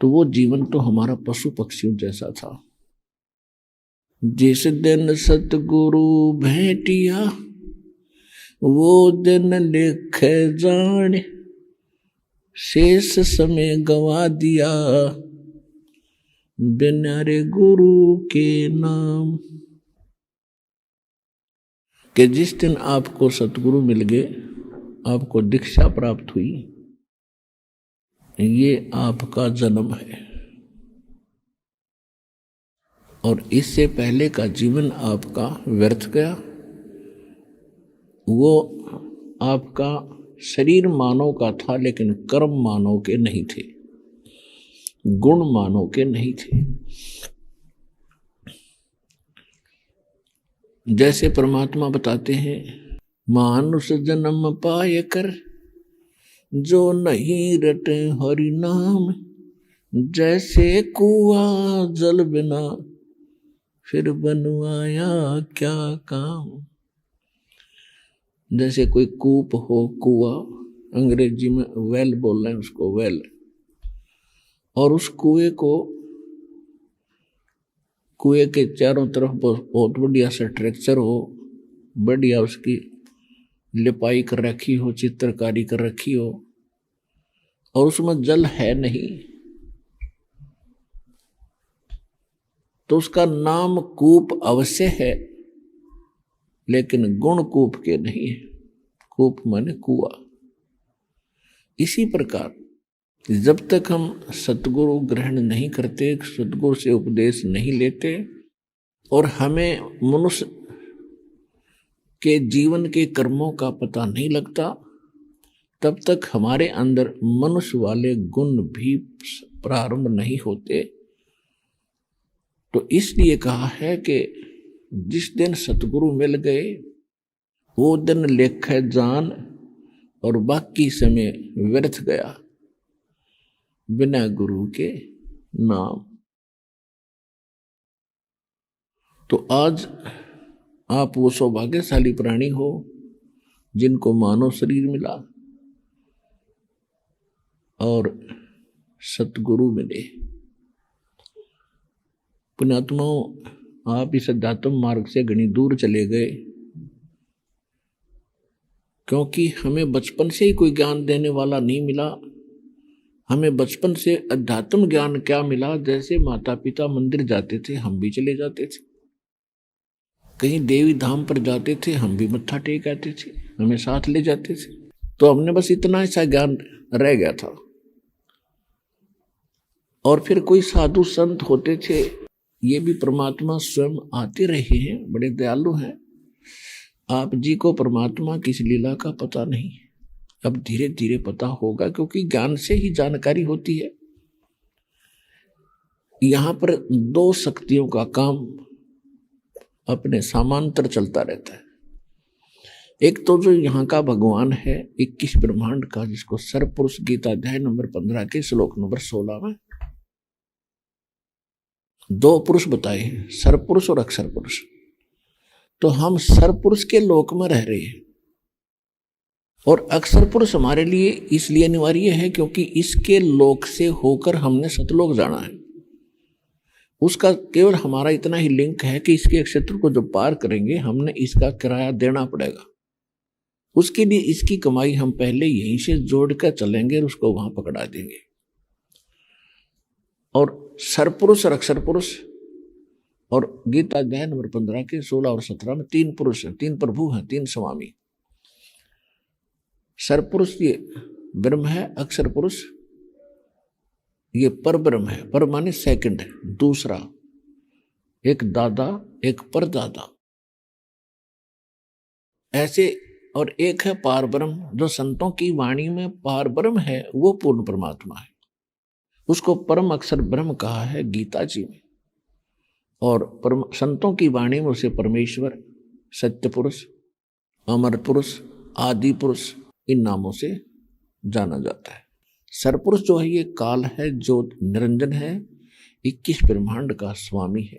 तो वो जीवन तो हमारा पशु पक्षियों जैसा था। जिस दिन सतगुरु भेटिया वो दिन लिखे जाने, शेष समय गवा दिया बिना रे गुरु के नाम। कि जिस दिन आपको सतगुरु मिल गए, आपको दीक्षा प्राप्त हुई, ये आपका जन्म है। और इससे पहले का जीवन आपका व्यर्थ गया। वो आपका शरीर मानव का था, लेकिन कर्म मानव के नहीं थे, गुण मानव के नहीं थे। जैसे परमात्मा बताते हैं, मानुष जन्म पाए कर जो नहीं रटे हरि नाम, जैसे कुआं जल बिना फिर बनवाया क्या काम। जैसे कोई कूप हो, कुआं, अंग्रेजी में वेल बोल रहे हैं उसको, वेल, और उस कुएं के चारों तरफ बहुत बढ़िया सा स्ट्रक्चर हो, बढ़िया उसकी लिपाई कर रखी हो, चित्रकारी कर रखी हो, और उसमें जल है नहीं, तो उसका नाम कूप अवश्य है, लेकिन गुण कूप के नहीं है। कूप माने कुआं। इसी प्रकार जब तक हम सतगुरु ग्रहण नहीं करते, सतगुरु से उपदेश नहीं लेते, और हमें मनुष्य के जीवन के कर्मों का पता नहीं लगता, तब तक हमारे अंदर मनुष्य वाले गुण भी प्रारंभ नहीं होते। तो इसलिए कहा है कि जिस दिन सतगुरु मिल गए वो दिन लेखे जान, और बाकी समय व्यर्थ गया बिना गुरु के नाम। तो आज आप वो सौभाग्यशाली प्राणी हो जिनको मानव शरीर मिला और सतगुरु मिले। पुण्यात्माओं, आप इस अध्यात्म मार्ग से घनी दूर चले गए, क्योंकि हमें बचपन से ही कोई ज्ञान देने वाला नहीं मिला। हमें बचपन से अध्यात्म ज्ञान क्या मिला, जैसे माता पिता मंदिर जाते थे हम भी चले जाते थे, कहीं देवी धाम पर जाते थे हम भी मत्था टेक आते थे, हमें साथ ले जाते थे। तो हमने बस इतना ऐसा ज्ञान रह गया था। और फिर कोई साधु संत होते थे, ये भी परमात्मा स्वयं आते रहे हैं, बड़े दयालु हैं। आप जी को परमात्मा की इस लीला का पता नहीं, अब धीरे धीरे पता होगा, क्योंकि ज्ञान से ही जानकारी होती है। यहां पर दो शक्तियों का काम अपने समांतर चलता रहता है। एक तो जो यहाँ का भगवान है 21 ब्रह्मांड का, जिसको सरपुरुष गीता अध्याय नंबर 15 के श्लोक नंबर 16 में दो पुरुष बताए हैं, सरपुरुष और अक्षर पुरुष। तो हम सरपुरुष के लोक में रह रहे हैं, और अक्षर पुरुष हमारे लिए इसलिए अनिवार्य है क्योंकि इसके लोक से होकर हमने सतलोक जाना है। उसका केवल हमारा इतना ही लिंक है कि इसके क्षेत्र को जो पार करेंगे हमने इसका किराया देना पड़ेगा। उसके लिए इसकी कमाई हम पहले यहीं से जोड़ कर चलेंगे और उसको वहां पकड़ा देंगे। और सरपुरुष और अक्षर पुरुष, और गीता अध्याय नंबर 15 के 16 और 17 में 3 पुरुष हैं, 3 प्रभु हैं, 3 स्वामी। सरपुरुष ये ब्रह्म है, अक्षर पुरुष ये पर ब्रह्म है। पर माने सेकंड है, दूसरा, एक दादा एक परदादा ऐसे। और एक है पार ब्रह्म, जो संतों की वाणी में पार ब्रह्म है वो पूर्ण परमात्मा है, उसको परम अक्षर ब्रह्म कहा है गीता जी में। और संतों की वाणी में उसे परमेश्वर, सत्य पुरुष, अमर पुरुष, आदि पुरुष इन नामों से जाना जाता है। सरपुरुष जो है ये काल है, जो निरंजन है, 21 ब्रह्मांड का स्वामी है।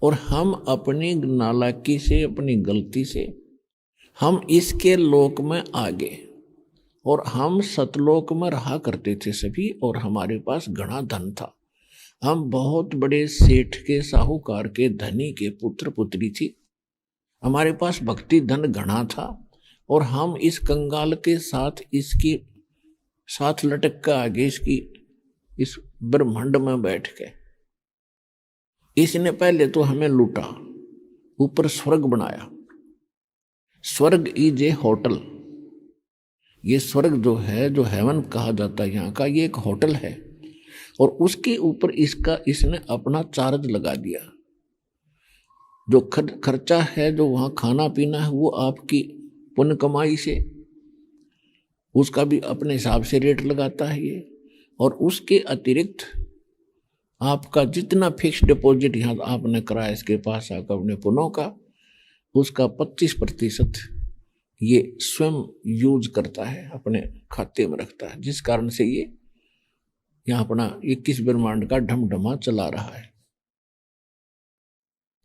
और हम अपनी नालायकी से, अपनी गलती से हम इसके लोक में आ गए, और हम सतलोक में रहा करते थे सभी, और हमारे पास घना धन था। हम बहुत बड़े सेठ के, साहूकार के, धनी के पुत्र पुत्री थी, हमारे पास भक्ति धन घना था। और हम इस कंगाल के साथ, इसकी साथ लटक कर आगे इसकी इस ब्रह्मांड में बैठ के, इसने पहले तो हमें लूटा, ऊपर स्वर्ग बनाया। स्वर्ग इज ए होटल। ये स्वर्ग जो है, जो हेवन कहा जाता है यहाँ का, ये एक होटल है। और उसके ऊपर इसने अपना चार्ज लगा दिया। जो खर्चा है, जो वहाँ खाना पीना है, वो आपकी पुण्य कमाई से, उसका भी अपने हिसाब से रेट लगाता है ये। और उसके अतिरिक्त आपका जितना फिक्स डिपॉजिट यहाँ आपने कराया इसके पास आकर अपने पुनों का, उसका 25% ये स्वयं यूज करता है, अपने खाते में रखता है, जिस कारण से ये यहाँ अपना 21 ब्रह्मांड का ढमढमा चला रहा है।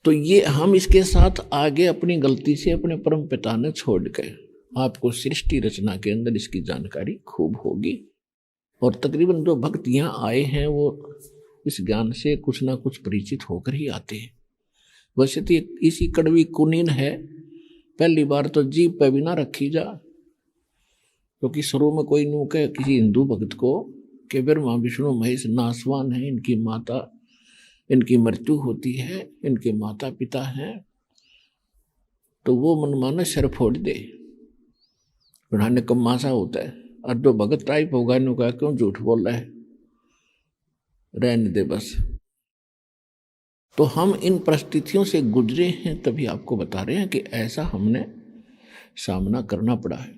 तो ये हम इसके साथ आगे अपनी गलती से अपने परम पिता ने छोड़ गए। आपको सृष्टि रचना के अंदर इसकी जानकारी खूब होगी। और तकरीबन जो भक्त यहाँ आए हैं वो इस ज्ञान से कुछ ना कुछ परिचित होकर ही आते हैं। वैसे तो इसी कड़वी कुनीन है, पहली बार तो जीभ पे भी ना रखी जा, क्योंकि शुरू में कोई नू कहे किसी हिंदू भक्त को कि ब्रह्मा विष्णु महेश नासवान है, इनकी माता, इनकी मृत्यु होती है, इनके माता पिता हैं, तो वो मनमाना सर फोड़ दे, बढ़ाने कमासा होता है। और जो भगत टाइप होगा इन्हों कहा क्यों झूठ बोल रहा है, रहने दे बस। तो हम इन परिस्थितियों से गुजरे हैं, तभी आपको बता रहे हैं कि ऐसा हमने सामना करना पड़ा है।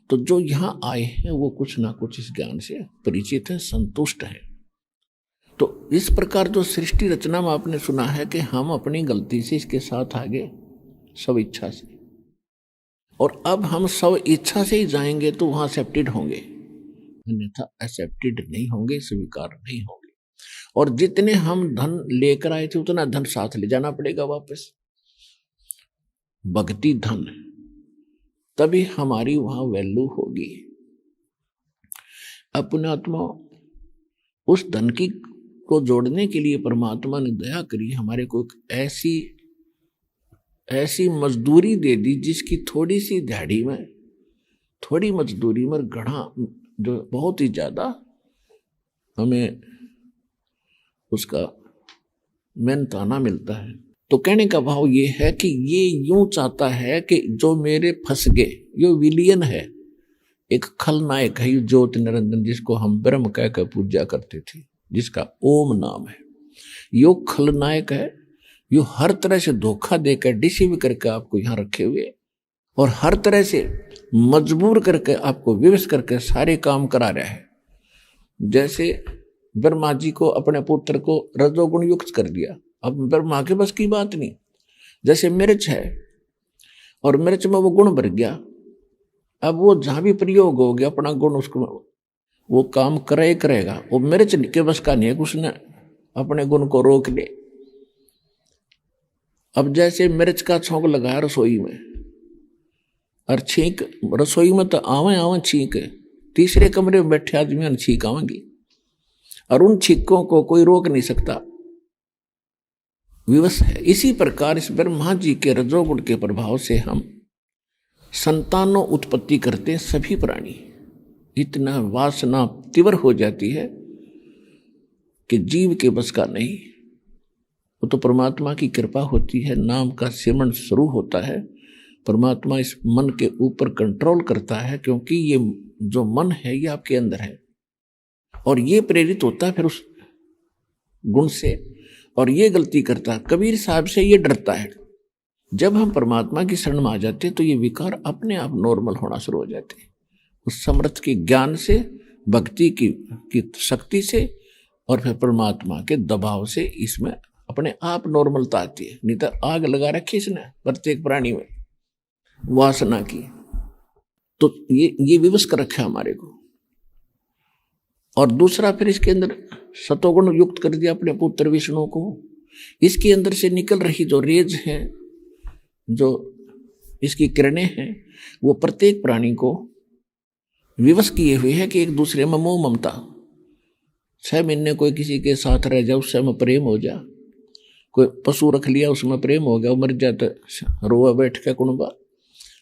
तो जो यहाँ आए हैं वो कुछ ना कुछ इस ज्ञान से परिचित है, संतुष्ट है। तो इस प्रकार जो सृष्टि रचना में आपने सुना है कि हम अपनी गलती से इसके साथ आगे सब इच्छा से, और अब हम सब इच्छा से ही जाएंगे तो वहां एक्सेप्टेड होंगे, अन्यथा एक्सेप्टेड नहीं होंगे, स्वीकार नहीं होंगे। और जितने हम धन लेकर आए थे उतना धन साथ ले जाना पड़ेगा वापस। भक्ति धन, तभी हमारी वहां वैल्यू होगी। अपने आत्मा उस धन की को जोड़ने के लिए परमात्मा ने दया करी, हमारे को ऐसी मजदूरी दे दी जिसकी थोड़ी सी दिहाड़ी में, थोड़ी मजदूरी में घड़ा जो बहुत ही ज्यादा हमें उसका मेहनताना मिलता है। तो कहने का भाव ये है कि ये यूं चाहता है कि जो मेरे फंस गए, ये विलियन है, एक खलनायक है, ये ज्योति निरंजन जिसको हम ब्रह्म कह कर पूजा करते थे, जिसका ओम नाम है, यो खलनायक है। यो हर तरह से धोखा देकर डिसीव करके आपको यहाँ रखे हुए और हर तरह से मजबूर करके आपको विवश करके सारे काम करा रहा है। जैसे ब्रह्मा जी को अपने पुत्र को रजोगुण युक्त कर दिया, अब ब्रह्मा के बस की बात नहीं। जैसे मिर्च है और मिर्च में वो गुण भर गया, अब वो जहां भी प्रयोग हो गया अपना गुण उसको वो काम करेगा। वो मिर्च के बस का नहीं है, उसने अपने गुण को रोक ले। अब जैसे मिर्च का छौंक लगाया रसोई में और छींक, रसोई में तो आवे छींक, तीसरे कमरे में बैठे आदमी छींक आवेंगी और उन छींकों को कोई रोक नहीं सकता, विवश है। इसी प्रकार इस ब्रह्मा जी के रजोगुण के प्रभाव से हम संतानों उत्पत्ति करते हैं। सभी प्राणी इतना वासना तीव्र हो जाती है कि जीव के बस का नहीं। वो तो परमात्मा की कृपा होती है, नाम का सिमरण शुरू होता है, परमात्मा इस मन के ऊपर कंट्रोल करता है, क्योंकि ये जो मन है ये आपके अंदर है और ये प्रेरित होता है फिर उस गुण से, और ये गलती करता है। कबीर साहब से ये डरता है। जब हम परमात्मा की शरण में आ जाते हैं तो ये विकार अपने आप नॉर्मल होना शुरू हो जाते हैं, उस समर्थ के ज्ञान से, भक्ति की शक्ति से और फिर परमात्मा के दबाव से इसमें अपने आप नॉर्मलता आती है। नहीं तो आग लगा रखी इसने प्रत्येक प्राणी में वासना की, तो ये विवश कर रखा हमारे को। और दूसरा फिर इसके अंदर सतोगुण युक्त कर दिया अपने पुत्र विष्णु को। इसके अंदर से निकल रही जो रेज है, जो इसकी किरणें हैं, वो प्रत्येक प्राणी को विवश किए हुए है कि एक दूसरे में मोह ममता। 6 महीने कोई किसी के साथ रह जाए उससे में प्रेम हो जा, कोई पशु रख लिया उसमें प्रेम हो गया, मर जाए तो रोआ बैठ के कुणबा।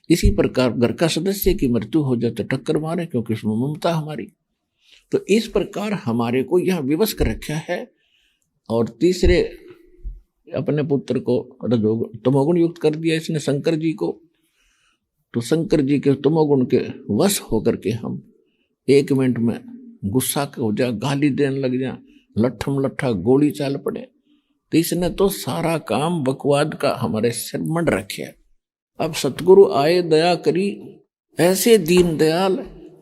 इसी प्रकार घर का सदस्य की मृत्यु हो जाए तो टक्कर मारे, क्योंकि उसमें ममता हमारी। तो इस प्रकार हमारे को यह विवश कर रखा है। और तीसरे अपने पुत्र को तमोगुण युक्त कर दिया इसने शंकर जी को। तो शंकर जी के तमोगुण के वश होकर के हम 1 मिनट में गुस्सा हो जाए, गाली देने लग जाए, लट्ठम लट्ठा गोली चाल पड़े। तो इसने तो सारा काम बकवाद का हमारे सिर मंड रखे। अब सतगुरु आए दया करी, ऐसे दीन दयाल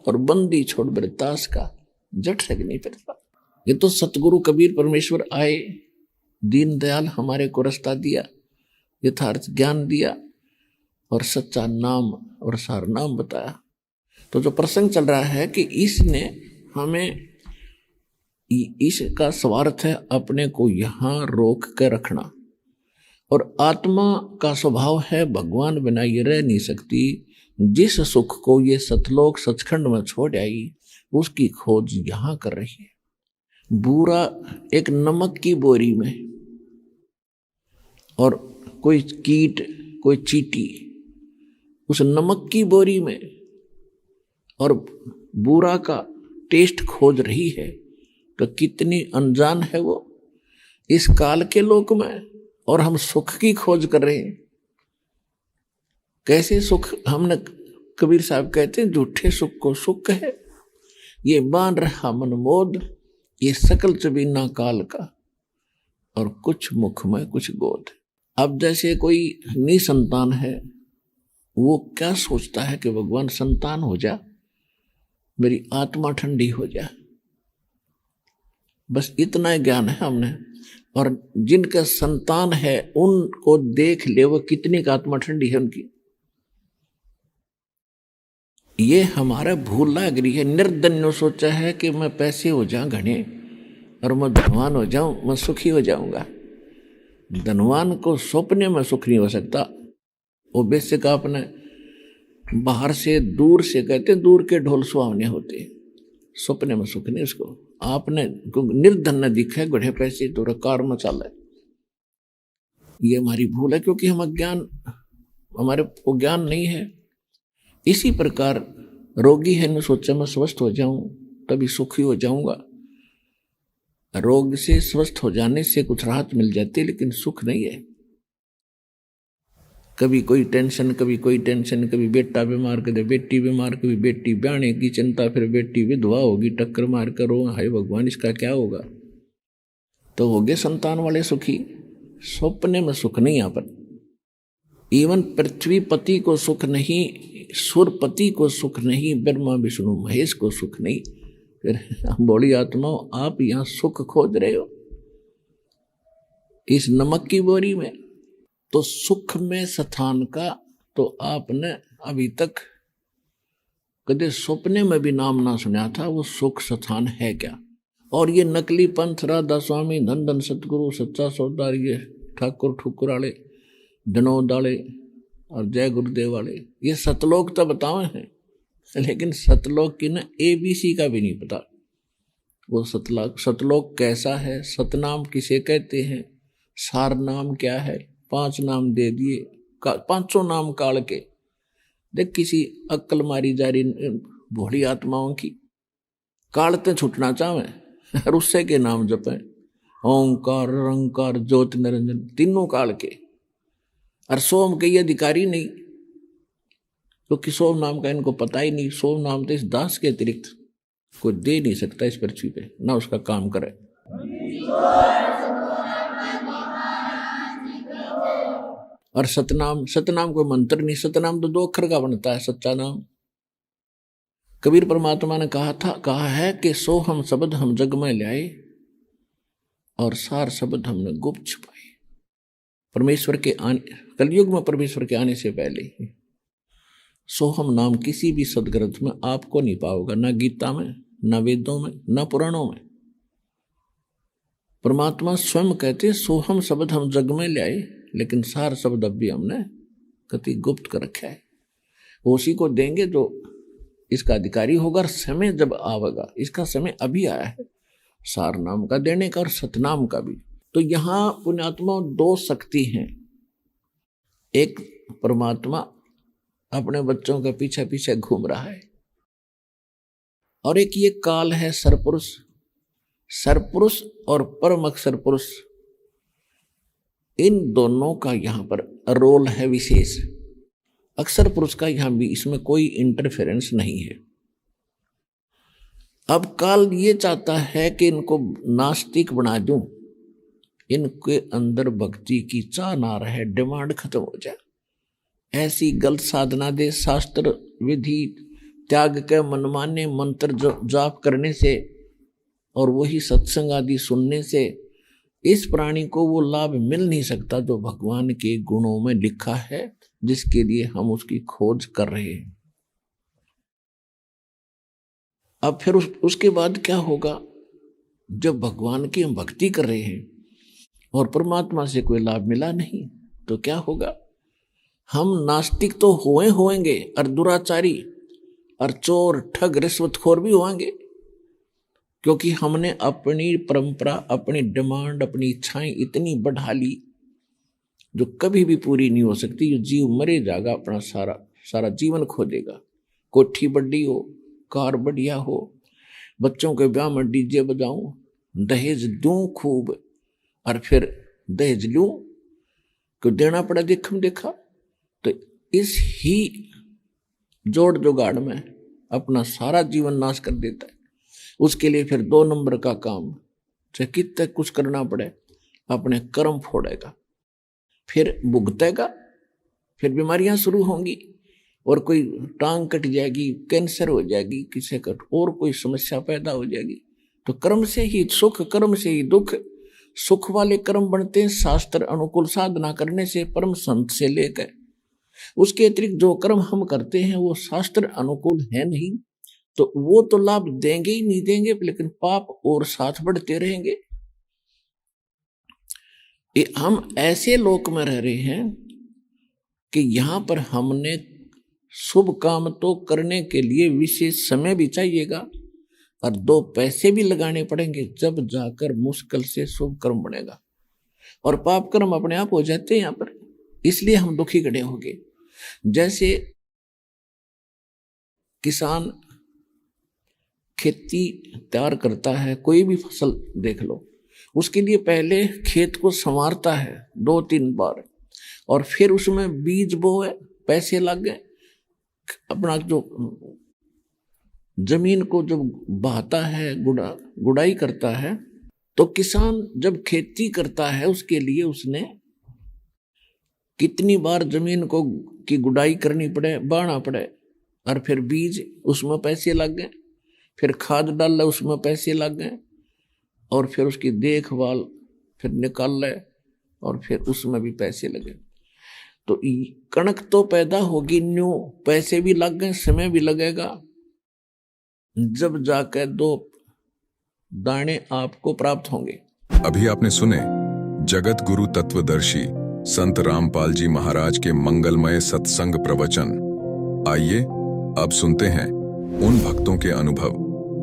और बंदी छोड़ बरतास का जट सक नहीं फिरता। ये तो सतगुरु कबीर परमेश्वर आए, दीन दयाल हमारे को रास्ता दिया, यथार्थ ज्ञान दिया और सच्चा नाम और सार नाम बताया। तो जो प्रसंग चल रहा है कि इसने हमें, इसका स्वार्थ है अपने को यहाँ रोक कर रखना। और आत्मा का स्वभाव है भगवान बिना ये रह नहीं सकती। जिस सुख को ये सतलोक सचखंड में छोड़ आई उसकी खोज यहाँ कर रही है। बूरा एक नमक की बोरी में और कोई कीट, कोई चींटी उस नमक की बोरी में और बूरा का टेस्ट खोज रही है, तो कितनी अनजान है वो इस काल के लोक में। और हम सुख की खोज कर रहे हैं। कैसे सुख? हमने, कबीर साहब कहते हैं, झूठे सुख को सुख है, ये मान रहा मनमोद, ये सकल चबीना काल का, और कुछ मुख में कुछ गोद। अब जैसे कोई निसंतान है, वो क्या सोचता है कि भगवान संतान हो जा, मेरी आत्मा ठंडी हो जा। बस इतना ही ज्ञान है हमने। और जिनका संतान है उनको देख ले वो कितनी का आत्मा ठंडी है उनकी। ये हमारा भूल लग रही है। निर्धन्य सोचा है कि मैं पैसे हो जाऊं घने और मैं धनवान हो जाऊं, मैं सुखी हो जाऊंगा। धनवान को सपने में सुख नहीं हो सकता। वो बेसिक आपने बाहर से दूर से कहते दूर के ढोल सुहावने होते, सपने में सुख नहीं उसको। आपने निर्धन दिखा है, गढ़े पैसे तो कार मचाला है। ये हमारी भूल है क्योंकि हम अज्ञान, हमारे को ज्ञान नहीं है। इसी प्रकार रोगी है न सोचा मैं स्वस्थ हो जाऊं तभी सुखी हो जाऊंगा। रोग से स्वस्थ हो जाने से कुछ राहत मिल जाती है लेकिन सुख नहीं है। कभी कोई टेंशन, कभी कोई टेंशन, कभी बेटा बीमार, कभी बेटी बीमार, कभी बेटी ब्याने की चिंता, फिर बेटी विधवा होगी, टक्कर मार कर रो, हाय भगवान इसका क्या होगा। तो हो गए संतान वाले सुखी। सपने में सुख नहीं। यहाँ पर इवन पृथ्वीपति को सुख नहीं, सुरपति को सुख नहीं, ब्रह्मा विष्णु महेश को सुख नहीं। फिर बोली आत्माओं, आप यहाँ सुख खोज रहे हो इस नमक की बोरी में। तो सुख में स्थान का तो आपने अभी तक कदे सपने में भी नाम ना सुना था। वो सुख स्थान है क्या? और ये नकली पंथ, राधा स्वामी, धन धन सतगुरु, सच्चा सौदार, ये ठाकुर ठुकुर वाले, विनोद वाले और जय गुरुदेव वाले, ये सतलोक तो बताए हैं लेकिन सतलोक की ना ABC का भी नहीं पता। वो सतलोक कैसा है, सतनाम किसे कहते हैं, सार नाम क्या है। 5 नाम दे दिए, 500 नाम काल के। देख किसी अक्ल मारी जा रही भोली आत्माओं की, काल ते छूटना चाहे और उससे के नाम जपे, ओंकार रंकार ज्योति निरंजन, तीनों काल के। और सोम के ये अधिकारी नहीं क्योंकि सोम नाम का इनको पता ही नहीं। सोम नाम तो इस दास के अतिरिक्त कोई दे नहीं सकता इस पृथ्वी पे, ना उसका काम करे। और सतनाम, सतनाम कोई मंत्र नहीं, सतनाम तो 2 अक्षर का बनता है, सच्चा नाम। कबीर परमात्मा ने कहा है कि सो हम शब्द हम जग में लाए और सार शब्द हमने गुप्त छुपाए। परमेश्वर के आने, कलयुग में परमेश्वर के आने से पहले सोहम नाम किसी भी सदग्रंथ में आपको नहीं पाओगे, ना गीता में, ना वेदों में, ना पुराणों में। परमात्मा स्वयं कहते सोहम शब्द हम जग में लाए, लेकिन सार शब्द अब भी हमने कति गुप्त कर रखा है। वो उसी को देंगे जो इसका अधिकारी होगा। समय जब आवेगा, इसका समय अभी आया है सार नाम का देने का और सतनाम का भी। तो यहां पुण्यात्मा 2 शक्ति हैं। एक परमात्मा अपने बच्चों के पीछे पीछे घूम रहा है और एक ये काल है सरपुरुष। सरपुरुष और परम अक्षर पुरुष, इन दोनों का यहां पर रोल है विशेष। अक्षर पुरुष का यहां भी इसमें कोई इंटरफेरेंस नहीं है। अब काल ये चाहता है कि इनको नास्तिक बना दूं, इनके अंदर भक्ति की चाह ना रहे, डिमांड खत्म हो जाए, ऐसी गलत साधना दे। शास्त्र विधि त्याग के मनमाने मंत्र जाप करने से और वही सत्संग आदि सुनने से इस प्राणी को वो लाभ मिल नहीं सकता जो भगवान के गुणों में लिखा है, जिसके लिए हम उसकी खोज कर रहे हैं। अब फिर उसके बाद क्या होगा? जब भगवान की हम भक्ति कर रहे हैं और परमात्मा से कोई लाभ मिला नहीं तो क्या होगा? हम नास्तिक तो होंगे और दुराचारी और चोर ठग रिश्वतखोर भी होंगे, क्योंकि हमने अपनी परंपरा, अपनी डिमांड, अपनी इच्छाएं इतनी बढ़ा ली जो कभी भी पूरी नहीं हो सकती। जो जीव मरे जाएगा, अपना सारा जीवन खो देगा। कोठी बड़ी हो, कार बढ़िया हो, बच्चों के ब्याह में डीजे बजाऊं, दहेज दूं खूब और फिर दहेज लूं, क्यों देना पड़ा देखा। तो इस ही जोड़ जुगाड़ में अपना सारा जीवन नाश कर देता है। उसके लिए फिर 2 नंबर का काम, चाहे कितने कुछ करना पड़े, अपने कर्म फोड़ेगा, फिर भुगतेगा, फिर बीमारियां शुरू होंगी, और कोई टांग कट जाएगी, कैंसर हो जाएगी, किसी का और कोई समस्या पैदा हो जाएगी। तो कर्म से ही सुख, कर्म से ही दुख। सुख वाले कर्म बनते हैं शास्त्र अनुकूल साधना करने से, परम संत से लेकर। उसके अतिरिक्त जो कर्म हम करते हैं वो शास्त्र अनुकूल है नहीं, तो वो तो लाभ देंगे ही नहीं देंगे, लेकिन पाप और साथ बढ़ते रहेंगे। हम ऐसे लोक में रह रहे हैं कि यहां पर हमने शुभ काम तो करने के लिए विशेष समय भी चाहिएगा और 2 पैसे भी लगाने पड़ेंगे, जब जाकर मुश्किल से शुभ कर्म बनेगा। और पाप कर्म अपने आप हो जाते हैं यहां पर, इसलिए हम दुखी खड़े होंगे। जैसे किसान खेती तैयार करता है, कोई भी फसल देख लो, उसके लिए पहले खेत को संवारता है 2-3 बार, और फिर उसमें बीज बोए, पैसे लग गए, अपना जो जमीन को जब बहाता है, गुड़ाई करता है। तो किसान जब खेती करता है उसके लिए उसने कितनी बार जमीन को की गुड़ाई करनी पड़े, बाढ़ना पड़े, और फिर बीज उसमें पैसे लग गए, फिर खाद डाल उसमें पैसे लग गए, और फिर उसकी देखभाल, फिर निकाल ले, और फिर उसमें भी पैसे लगे। तो कणक तो पैदा होगी न्यू, पैसे भी लग गए, समय भी लगेगा, जब जाकर 2 दाने आपको प्राप्त होंगे। अभी आपने सुने जगत गुरु तत्वदर्शी संत रामपाल जी महाराज के मंगलमय सत्संग प्रवचन। आइए अब सुनते हैं उन भक्तों के अनुभव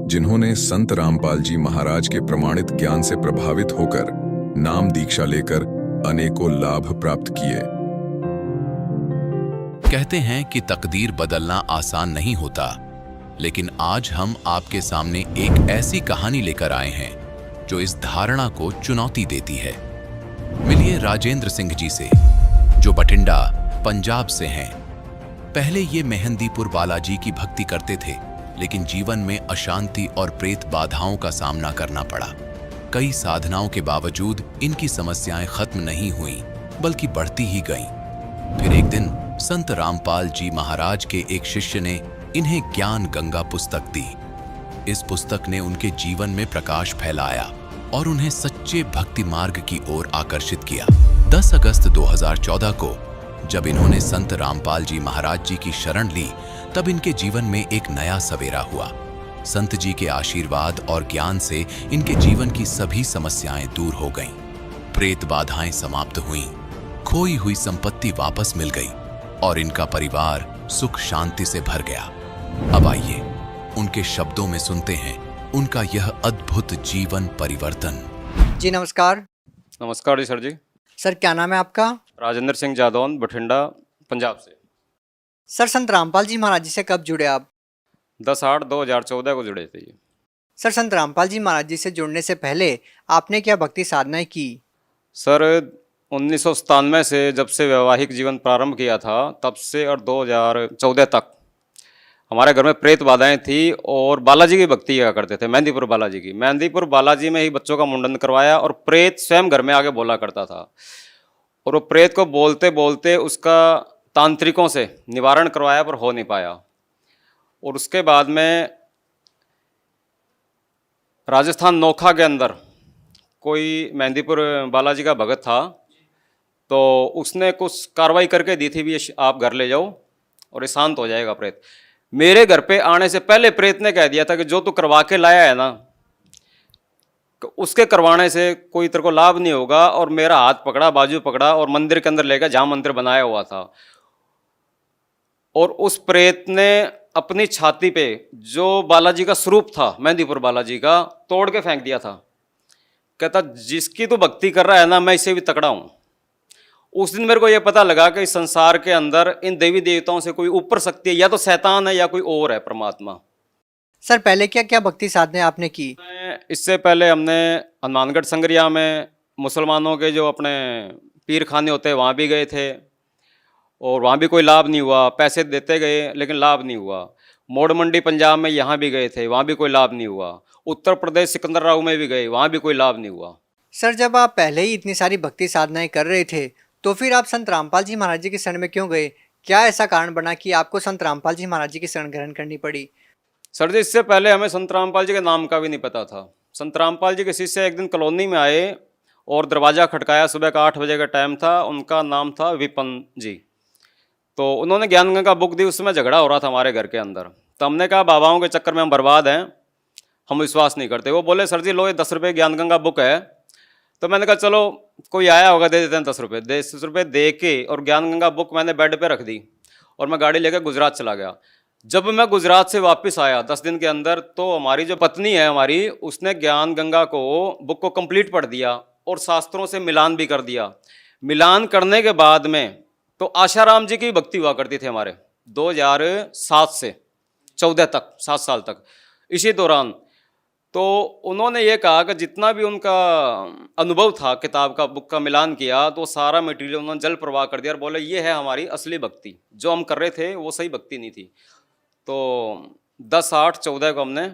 जिन्होंने संत रामपाल जी महाराज के प्रमाणित ज्ञान से प्रभावित होकर नाम दीक्षा लेकर अनेकों लाभ प्राप्त किए। कहते हैं कि तकदीर बदलना आसान नहीं होता, लेकिन आज हम आपके सामने एक ऐसी कहानी लेकर आए हैं जो इस धारणा को चुनौती देती है। मिलिए राजेंद्र सिंह जी से, जो बठिंडा पंजाब से हैं। पहले ये मेहंदीपुर बालाजी की भक्ति करते थे, लेकिन जीवन में अशांति और प्रेत बाधाओं का सामना करना पड़ा। कई साधनाओं के बावजूद इनकी समस्याएं खत्म नहीं हुईं, बल्कि बढ़ती ही गईं। फिर एक दिन संत रामपाल जी महाराज के एक शिष्य ने इन्हें ज्ञान गंगा पुस्तक दी। इस पुस्तक ने उनके जीवन में प्रकाश फैलाया और उन्हें सच्चे भक्ति मार्ग की ओर आकर्षित किया। 10 अगस्त 2014 को जब इन्होंने संत रामपाल जी महाराज जी की शरण ली, तब इनके जीवन में एक नया सवेरा हुआ। संत जी के आशीर्वाद और ज्ञान से इनके जीवन की सभी समस्याएं दूर हो गईं। प्रेत बाधाएं समाप्त हुईं, खोई हुई संपत्ति वापस मिल गई और इनका परिवार सुख शांति से भर गया। अब आइए उनके शब्दों में सुनते हैं उनका यह अद्भुत जीवन परिवर्तन। जी नमस्कार। नमस्कार जी सर जी। सर क्या नाम है आपका? राजेंद्र सिंह जादौन, बठिंडा, पंजाब से। सर संत रामपाल जी महाराज जी से कब जुड़े आप? 10/8/2014 को जुड़े थे। सर संत रामपाल जी महाराज जी से जुड़ने से पहले आपने क्या भक्ति साधनाएं की? सर 1997 से जब से वैवाहिक जीवन प्रारंभ किया था, तब से और 2014 तक हमारे घर में प्रेत बाधाएं थी और बालाजी की भक्ति किया करते थे, मेहंदीपुर बालाजी की। मेहंदीपुर बालाजी में ही बच्चों का मुंडन करवाया और प्रेत स्वयं घर में आके बोला करता था, और वो प्रेत को बोलते बोलते उसका तांत्रिकों से निवारण करवाया पर हो नहीं पाया। और उसके बाद में राजस्थान नोखा के अंदर कोई मेहंदीपुर बालाजी का भगत था, तो उसने कुछ कार्रवाई करके दी थी, भी आप घर ले जाओ और ये शांत हो जाएगा प्रेत। मेरे घर पे आने से पहले प्रेत ने कह दिया था कि जो तू करवा के लाया है ना, उसके करवाने से कोई तेरे को लाभ नहीं होगा। और मेरा हाथ पकड़ा, बाजू पकड़ा और मंदिर के अंदर ले गया जहाँ मंदिर बनाया हुआ था। और उस प्रेत ने अपनी छाती पे जो बालाजी का स्वरूप था, मेहंदीपुर बालाजी का, तोड़ के फेंक दिया था। कहता जिसकी तू भक्ति कर रहा है ना, मैं इससे भी तकड़ा हूं। उस दिन मेरे को यह पता लगा कि इस संसार के अंदर इन देवी देवताओं से कोई ऊपर शक्ति है, या तो शैतान है या कोई और है परमात्मा। सर पहले क्या क्या भक्ति साधनाएं आपने की? इससे पहले हमने हनुमानगढ़ संगरिया में मुसलमानों के जो अपने पीर खाने होते हैं वहाँ भी गए थे, और वहाँ भी कोई लाभ नहीं हुआ। पैसे देते गए लेकिन लाभ नहीं हुआ। मोड़ मंडी पंजाब में यहाँ भी गए थे, वहाँ भी कोई लाभ नहीं हुआ। उत्तर प्रदेश सिकंदराबाद में भी गए, वहाँ भी कोई लाभ नहीं हुआ। सर जब आप पहले ही इतनी सारी भक्ति साधनाएं कर रहे थे, तो फिर आप संत रामपाल जी महाराज जी की शरण में क्यों गए? क्या ऐसा कारण बना कि आपको संत रामपाल जी महाराज जी की शरण ग्रहण करनी पड़ी? सर जी, इससे पहले हमें संत रामपाल जी के नाम का भी नहीं पता था। संत रामपाल जी के शिष्य एक दिन कॉलोनी में आए और दरवाज़ा खटकाया। सुबह का 8 बजे का टाइम था। उनका नाम था विपन जी। तो उन्होंने ज्ञान गंगा बुक दी। उसमें झगड़ा हो रहा था हमारे घर के अंदर। तो हमने कहा बाबाओं के चक्कर में हम बर्बाद हैं, हम विश्वास नहीं करते। वो बोले सर जी लो, ये 10 रुपये ज्ञान गंगा बुक है। तो मैंने कहा चलो कोई आया होगा, दे देते हैं 10 रुपये। 10 रुपये दे के और ज्ञान गंगा बुक मैंने बेड पे रख दी और मैं गाड़ी लेकर गुजरात चला गया। जब मैं गुजरात से वापस आया 10 दिन के अंदर, तो हमारी जो पत्नी है हमारी, उसने ज्ञान गंगा को बुक को कंप्लीट पढ़ दिया और शास्त्रों से मिलान भी कर दिया। मिलान करने के बाद में तो आशाराम जी की भक्ति हुआ करती थी हमारे 2007 से 14 तक, 7 साल तक। इसी दौरान तो उन्होंने ये कहा कि जितना भी उनका अनुभव था किताब का, बुक का मिलान किया, तो सारा मटेरियल उन्होंने जल प्रवाह कर दिया और बोले ये है हमारी असली भक्ति। जो हम कर रहे थे वो सही भक्ति नहीं थी। तो 10/8/14 को हमने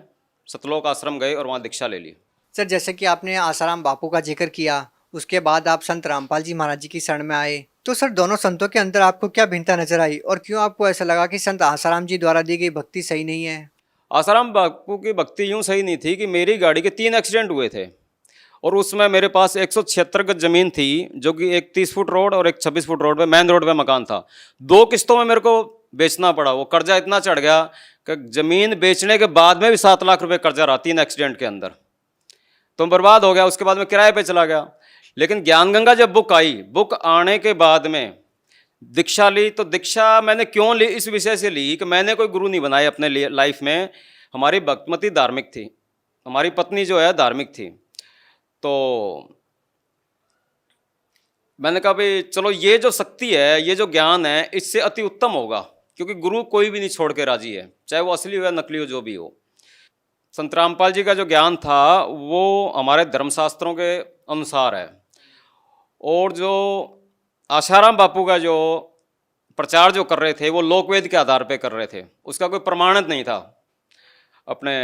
सतलोक आश्रम गए और वहाँ दीक्षा ले ली। सर, जैसे कि आपने आसाराम बापू का जिक्र किया, उसके बाद आप संत रामपाल जी महाराज जी की शरण में आए, तो सर दोनों संतों के अंदर आपको क्या भिन्नता नजर आई और क्यों आपको ऐसा लगा कि संत आसाराम जी द्वारा दी गई भक्ति सही नहीं है? आसाराम बापू की भक्ति यूँ सही नहीं थी कि मेरी गाड़ी के 3 एक्सीडेंट हुए थे और उसमें मेरे पास 176 गज जमीन थी, जो कि एक 30 फुट रोड और एक 26 फुट रोड पे, मेन रोड पे मकान था। 2 किस्तों में मेरे को बेचना पड़ा। वो कर्जा इतना चढ़ गया कि जमीन बेचने के बाद में भी 7 लाख रुपए कर्जा रहा 3 एक्सीडेंट के अंदर। तो बर्बाद हो गया। उसके बाद में किराए पे चला गया। लेकिन ज्ञान गंगा जब बुक आई, बुक आने के बाद में दीक्षा ली। तो दीक्षा मैंने क्यों ली? इस विषय से ली कि मैंने कोई गुरु नहीं बनाए अपने लाइफ में। हमारी भक्तिमती धार्मिक थी, हमारी पत्नी जो है धार्मिक थी। तो मैंने कहा भाई चलो ये जो शक्ति है, ये जो ज्ञान है, इससे अति उत्तम होगा, क्योंकि गुरु कोई भी नहीं छोड़ के राजी है, चाहे वो असली हो या नकली हो, जो भी हो। संत रामपाल जी का जो ज्ञान था वो हमारे धर्मशास्त्रों के अनुसार है। और जो आशाराम बापू का जो प्रचार जो कर रहे थे वो लोकवेद के आधार पे कर रहे थे, उसका कोई प्रमाणित नहीं था। अपने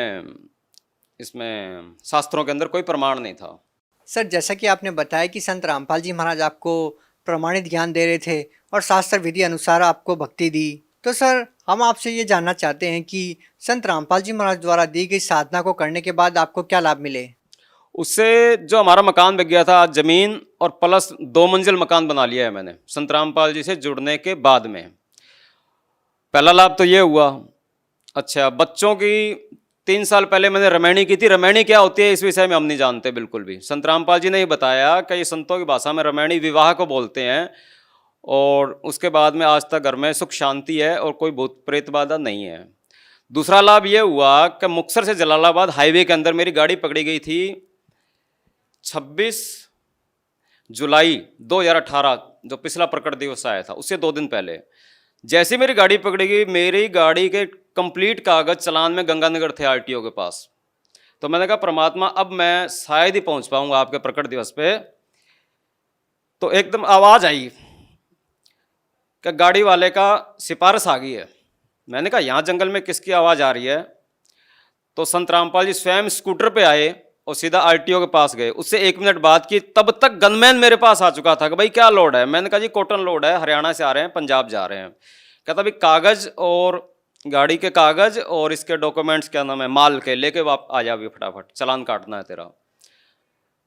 इसमें शास्त्रों के अंदर कोई प्रमाण नहीं था। सर, जैसा कि आपने बताया कि संत रामपाल जी महाराज आपको प्रमाणित ज्ञान दे रहे थे और शास्त्र विधि अनुसार आपको भक्ति दी, तो सर हम आपसे ये जानना चाहते हैं कि संत रामपाल जी महाराज द्वारा दी गई साधना को करने के बाद आपको क्या लाभ मिले? उससे जो हमारा मकान बिक गया था, जमीन और प्लस 2 मंजिल मकान बना लिया है मैंने संत रामपाल जी से जुड़ने के बाद में। पहला लाभ तो ये हुआ। अच्छा, बच्चों की 3 साल पहले मैंने रमैणी की थी। रमैणी क्या होती है इस विषय में हम नहीं जानते बिल्कुल भी। संत रामपाल जी ने ही बताया कि ये संतों की भाषा में रमैणी विवाह को बोलते हैं। और उसके बाद में आज तक घर में सुख शांति है और कोई भूत प्रेत बाधा नहीं है। दूसरा लाभ ये हुआ कि मुक्तसर से जलालाबाद हाईवे के अंदर मेरी गाड़ी पकड़ी गई थी 26 जुलाई 2018, जो पिछला प्रकट दिवस आया था, उससे 2 दिन पहले। जैसे मेरी गाड़ी पकड़ी गई, मेरी गाड़ी के कंप्लीट कागज चालान में गंगानगर थे आरटीओ के पास। तो मैंने कहा परमात्मा, अब मैं शायद ही पहुंच पाऊंगा आपके प्रकट दिवस पे। तो एकदम आवाज़ आई कि गाड़ी वाले का सिफारिश आ गई है। मैंने कहा यहाँ जंगल में किसकी आवाज़ आ रही है? तो संत रामपाल जी स्वयं स्कूटर पे आए और सीधा आरटीओ के पास गए। उससे 1 मिनट बाद की, तब तक गनमैन मेरे पास आ चुका था कि भाई क्या लोड है? मैंने कहा जी कॉटन लोड है, हरियाणा से आ रहे हैं, पंजाब जा रहे हैं। कहता भाई कागज़ और गाड़ी के कागज़ और इसके डॉक्यूमेंट्स, क्या नाम है, माल के, लेके आप आ जा भी फटाफट, चालान काटना है तेरा।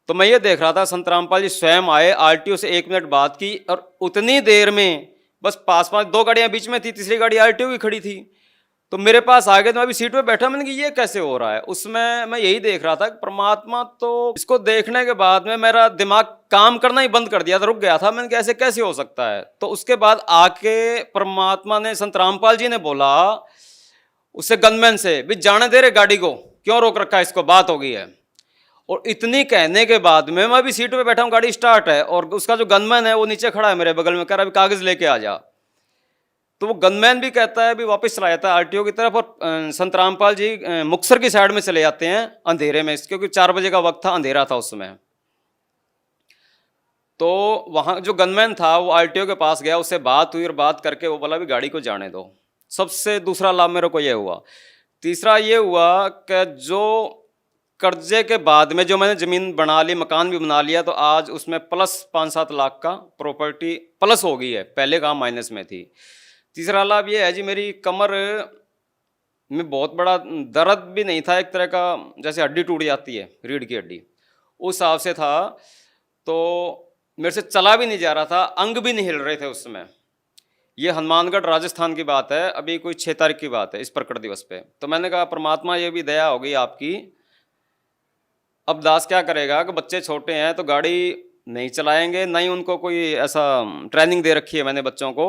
तो मैं ये देख रहा था संत रामपाल जी स्वयं आए, आरटीओ से 1 मिनट बाद की, और उतनी देर में बस पास 2 गाड़ियां बीच में थी, तीसरी गाड़ी आरटीओ की खड़ी थी। तो मेरे पास आ गए। तो मैं अभी सीट पे बैठा, मैंने कहा ये कैसे हो रहा है? उसमें मैं यही देख रहा था कि परमात्मा, तो इसको देखने के बाद में मेरा दिमाग काम करना ही बंद कर दिया था, रुक गया था। मैंने कहा ऐसे कैसे हो सकता है? तो उसके बाद आके परमात्मा ने, संत रामपाल जी ने बोला उससे गनमैन से, भी जाने दे रहे गाड़ी को, क्यों रोक रखा है इसको, बात हो गई है। और इतनी कहने के बाद में मैं भी सीट पे बैठा हूँ, गाड़ी स्टार्ट है, और उसका जो गनमैन है वो नीचे खड़ा है मेरे बगल में, कह रहा है अभी कागज लेके आ जा। तो वो गनमैन भी कहता है अभी वापस चला जाता है आरटीओ की तरफ, और संत रामपाल जी मुक्तसर की साइड में चले जाते हैं अंधेरे में, क्योंकि 4 बजे का वक्त था, अंधेरा था उस समय। तो वहाँ जो गनमैन था वो आरटीओ के पास गया, उससे बात हुई और बात करके वो बोला भी गाड़ी को जाने दो। सबसे दूसरा लाभ मेरे को ये हुआ। तीसरा ये हुआ कि जो कर्जे के बाद में जो मैंने ज़मीन बना ली, मकान भी बना लिया, तो आज उसमें प्लस 5-7 लाख का प्रॉपर्टी प्लस हो गई है, पहले काम माइनस में थी। तीसरा लाभ ये है जी, मेरी कमर में बहुत बड़ा दर्द भी नहीं था, एक तरह का जैसे हड्डी टूट जाती है, रीढ़ की हड्डी, उस हिसाब से था। तो मेरे से चला भी नहीं जा रहा था, अंग भी नहीं हिल रहे थे उस समय। ये हनुमानगढ़ राजस्थान की बात है, अभी कोई 6 तारीख की बात है, इस प्रकट दिवस पे। तो मैंने कहा परमात्मा ये भी दया हो गई आपकी, अब दास क्या करेगा कि बच्चे छोटे हैं तो गाड़ी नहीं चलाएंगे, ना ही उनको कोई ऐसा ट्रेनिंग दे रखी है मैंने बच्चों को।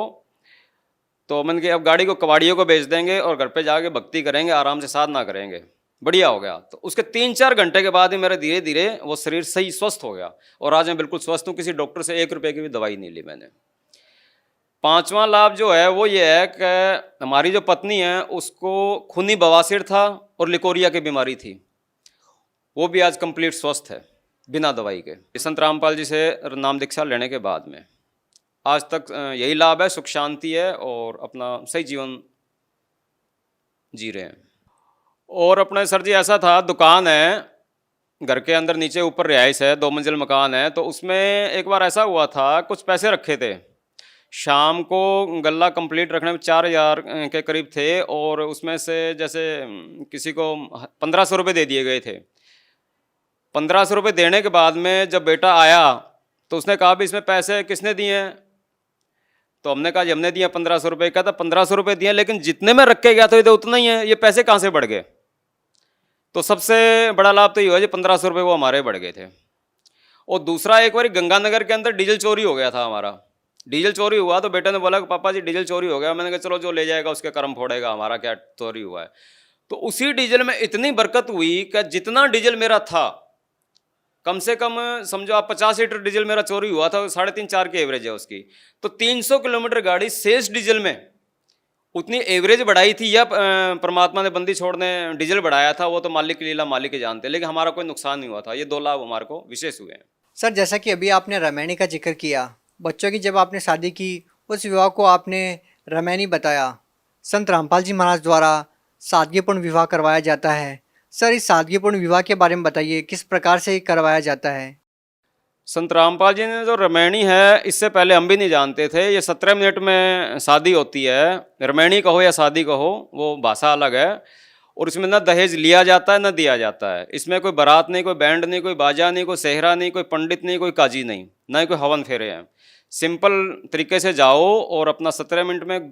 तो मैंने कहा अब गाड़ी को कबाड़ियों को बेच देंगे और घर पे जाके भक्ति करेंगे, आराम से साधना करेंगे। बढ़िया हो गया। तो उसके 3-4 घंटे के बाद ही मेरा धीरे धीरे वो शरीर सही स्वस्थ हो गया और आज मैं बिल्कुल स्वस्थ हूँ। किसी डॉक्टर से 1 रुपये की भी दवाई नहीं ली मैंने। 5वां लाभ जो है वो ये है कि हमारी जो पत्नी है उसको खूनी बवासीर था और लिकोरिया की बीमारी थी, वो भी आज कंप्लीट स्वस्थ है बिना दवाई के, संत रामपाल जी से नाम दीक्षा लेने के बाद में। आज तक यही लाभ है, सुख शांति है और अपना सही जीवन जी रहे हैं। और अपने सर जी ऐसा था, दुकान है घर के अंदर, नीचे ऊपर रिहाइश है, 2 मंजिल मकान है। तो उसमें एक बार ऐसा हुआ था, कुछ पैसे रखे थे, शाम को गल्ला कंप्लीट रखने में 4000 के करीब थे और उसमें से जैसे किसी को 1500 रुपये दे दिए गए थे। 1500 रुपये देने के बाद में जब बेटा आया तो उसने कहा भी इसमें पैसे किसने दिए हैं? तो हमने कहा हमने दिए 1500 रुपये। कहता 1500 रुपये दिए, लेकिन जितने में रख के गया था उतना ही है, ये पैसे कहाँ से बढ़ गए? तो सबसे बड़ा लाभ तो ये हुआ जी 1500 रुपये वो हमारे बढ़ गए थे। और दूसरा, एक बार गंगानगर के अंदर डीजल चोरी हो गया था हमारा। डीजल चोरी हुआ तो बेटे ने बोला कि पापा जी डीजल चोरी हो गया। मैंने कहा चलो जो ले जाएगा उसके कर्म फोड़ेगा, हमारा क्या चोरी हुआ है। तो उसी डीजल में इतनी बरकत हुई कि जितना डीजल मेरा था, कम से कम समझो आप 50 लीटर डीजल मेरा चोरी हुआ था, 3.5-4 की एवरेज है उसकी। तो 300 किलोमीटर गाड़ी शेष डीजल में उतनी एवरेज बढ़ाई थी या परमात्मा ने बंदी छोड़ने डीजल बढ़ाया था, वो तो मालिक की लीला मालिक के जानते, लेकिन हमारा कोई नुकसान नहीं हुआ था। ये 2 लाभ हमारे को विशेष हुए हैं। सर, जैसा कि अभी आपने रामायणी का जिक्र किया, बच्चों की जब आपने शादी की उस विवाह को आपने रामायणी बताया। संत रामपाल जी महाराज द्वारा सादगीपूर्ण विवाह करवाया जाता है। सर, इस सादगीपूर्ण विवाह के बारे में बताइए, किस प्रकार से करवाया जाता है? संत रामपाल जी ने जो रामायणी है, इससे पहले हम भी नहीं जानते थे। ये 17 मिनट में शादी होती है। रामायणी कहो या शादी कहो, वो भाषा अलग है। और इसमें ना दहेज लिया जाता है ना दिया जाता है। इसमें कोई बारात नहीं, कोई बैंड नहीं, कोई बाजा नहीं, कोई सेहरा नहीं, कोई पंडित नहीं, कोई काजी नहीं, ना ही कोई हवन फेरे हैं। सिंपल तरीके से जाओ और अपना 17 मिनट में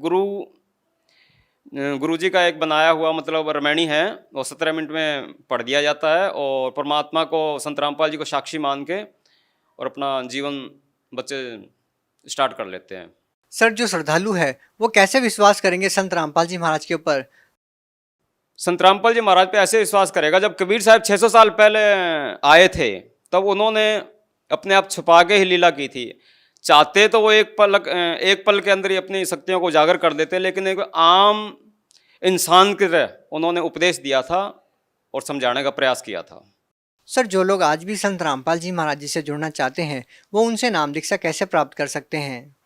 गुरु जी का एक बनाया हुआ मतलब रामायणी है, वो 17 मिनट में पढ़ दिया जाता है और परमात्मा को, संत रामपाल जी को साक्षी मान के और अपना जीवन बच्चे स्टार्ट कर लेते हैं। सर, जो श्रद्धालु है वो कैसे विश्वास करेंगे संत रामपाल जी महाराज के ऊपर? संत रामपाल जी महाराज पे ऐसे विश्वास करेगा, जब कबीर साहब 600 साल पहले आए थे तब उन्होंने अपने आप छुपा के ही लीला की थी। चाहते तो वो एक पल के अंदर ही अपनी शक्तियों को उजागर कर देते, लेकिन एक आम इंसान की तरह उन्होंने उपदेश दिया था और समझाने का प्रयास किया था। सर, जो लोग आज भी संत रामपाल जी महाराज जी से जुड़ना चाहते हैं वो उनसे नाम दीक्षा कैसे प्राप्त कर सकते हैं?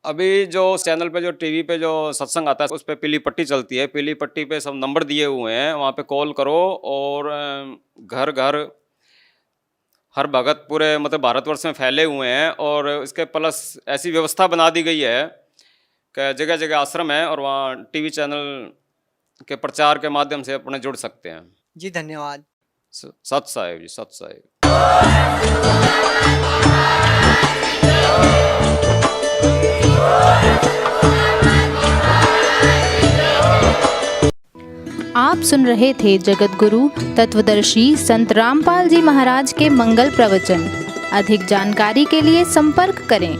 अभी जो चैनल पे, जो टीवी पे जो सत्संग आता है उस पर पीली पट्टी चलती है। पीली पट्टी पे सब नंबर दिए हुए हैं, वहाँ पे कॉल करो और घर घर हर भगत पूरे मतलब भारतवर्ष में फैले हुए हैं। और इसके प्लस ऐसी व्यवस्था बना दी गई है कि जगह जगह आश्रम है और वहाँ टीवी चैनल के प्रचार के माध्यम से अपने जुड़ सकते हैं। जी धन्यवाद। सत साहिब जी, सत साहिब। आप सुन रहे थे जगत गुरु तत्वदर्शी संत रामपाल जी महाराज के मंगल प्रवचन। अधिक जानकारी के लिए संपर्क करें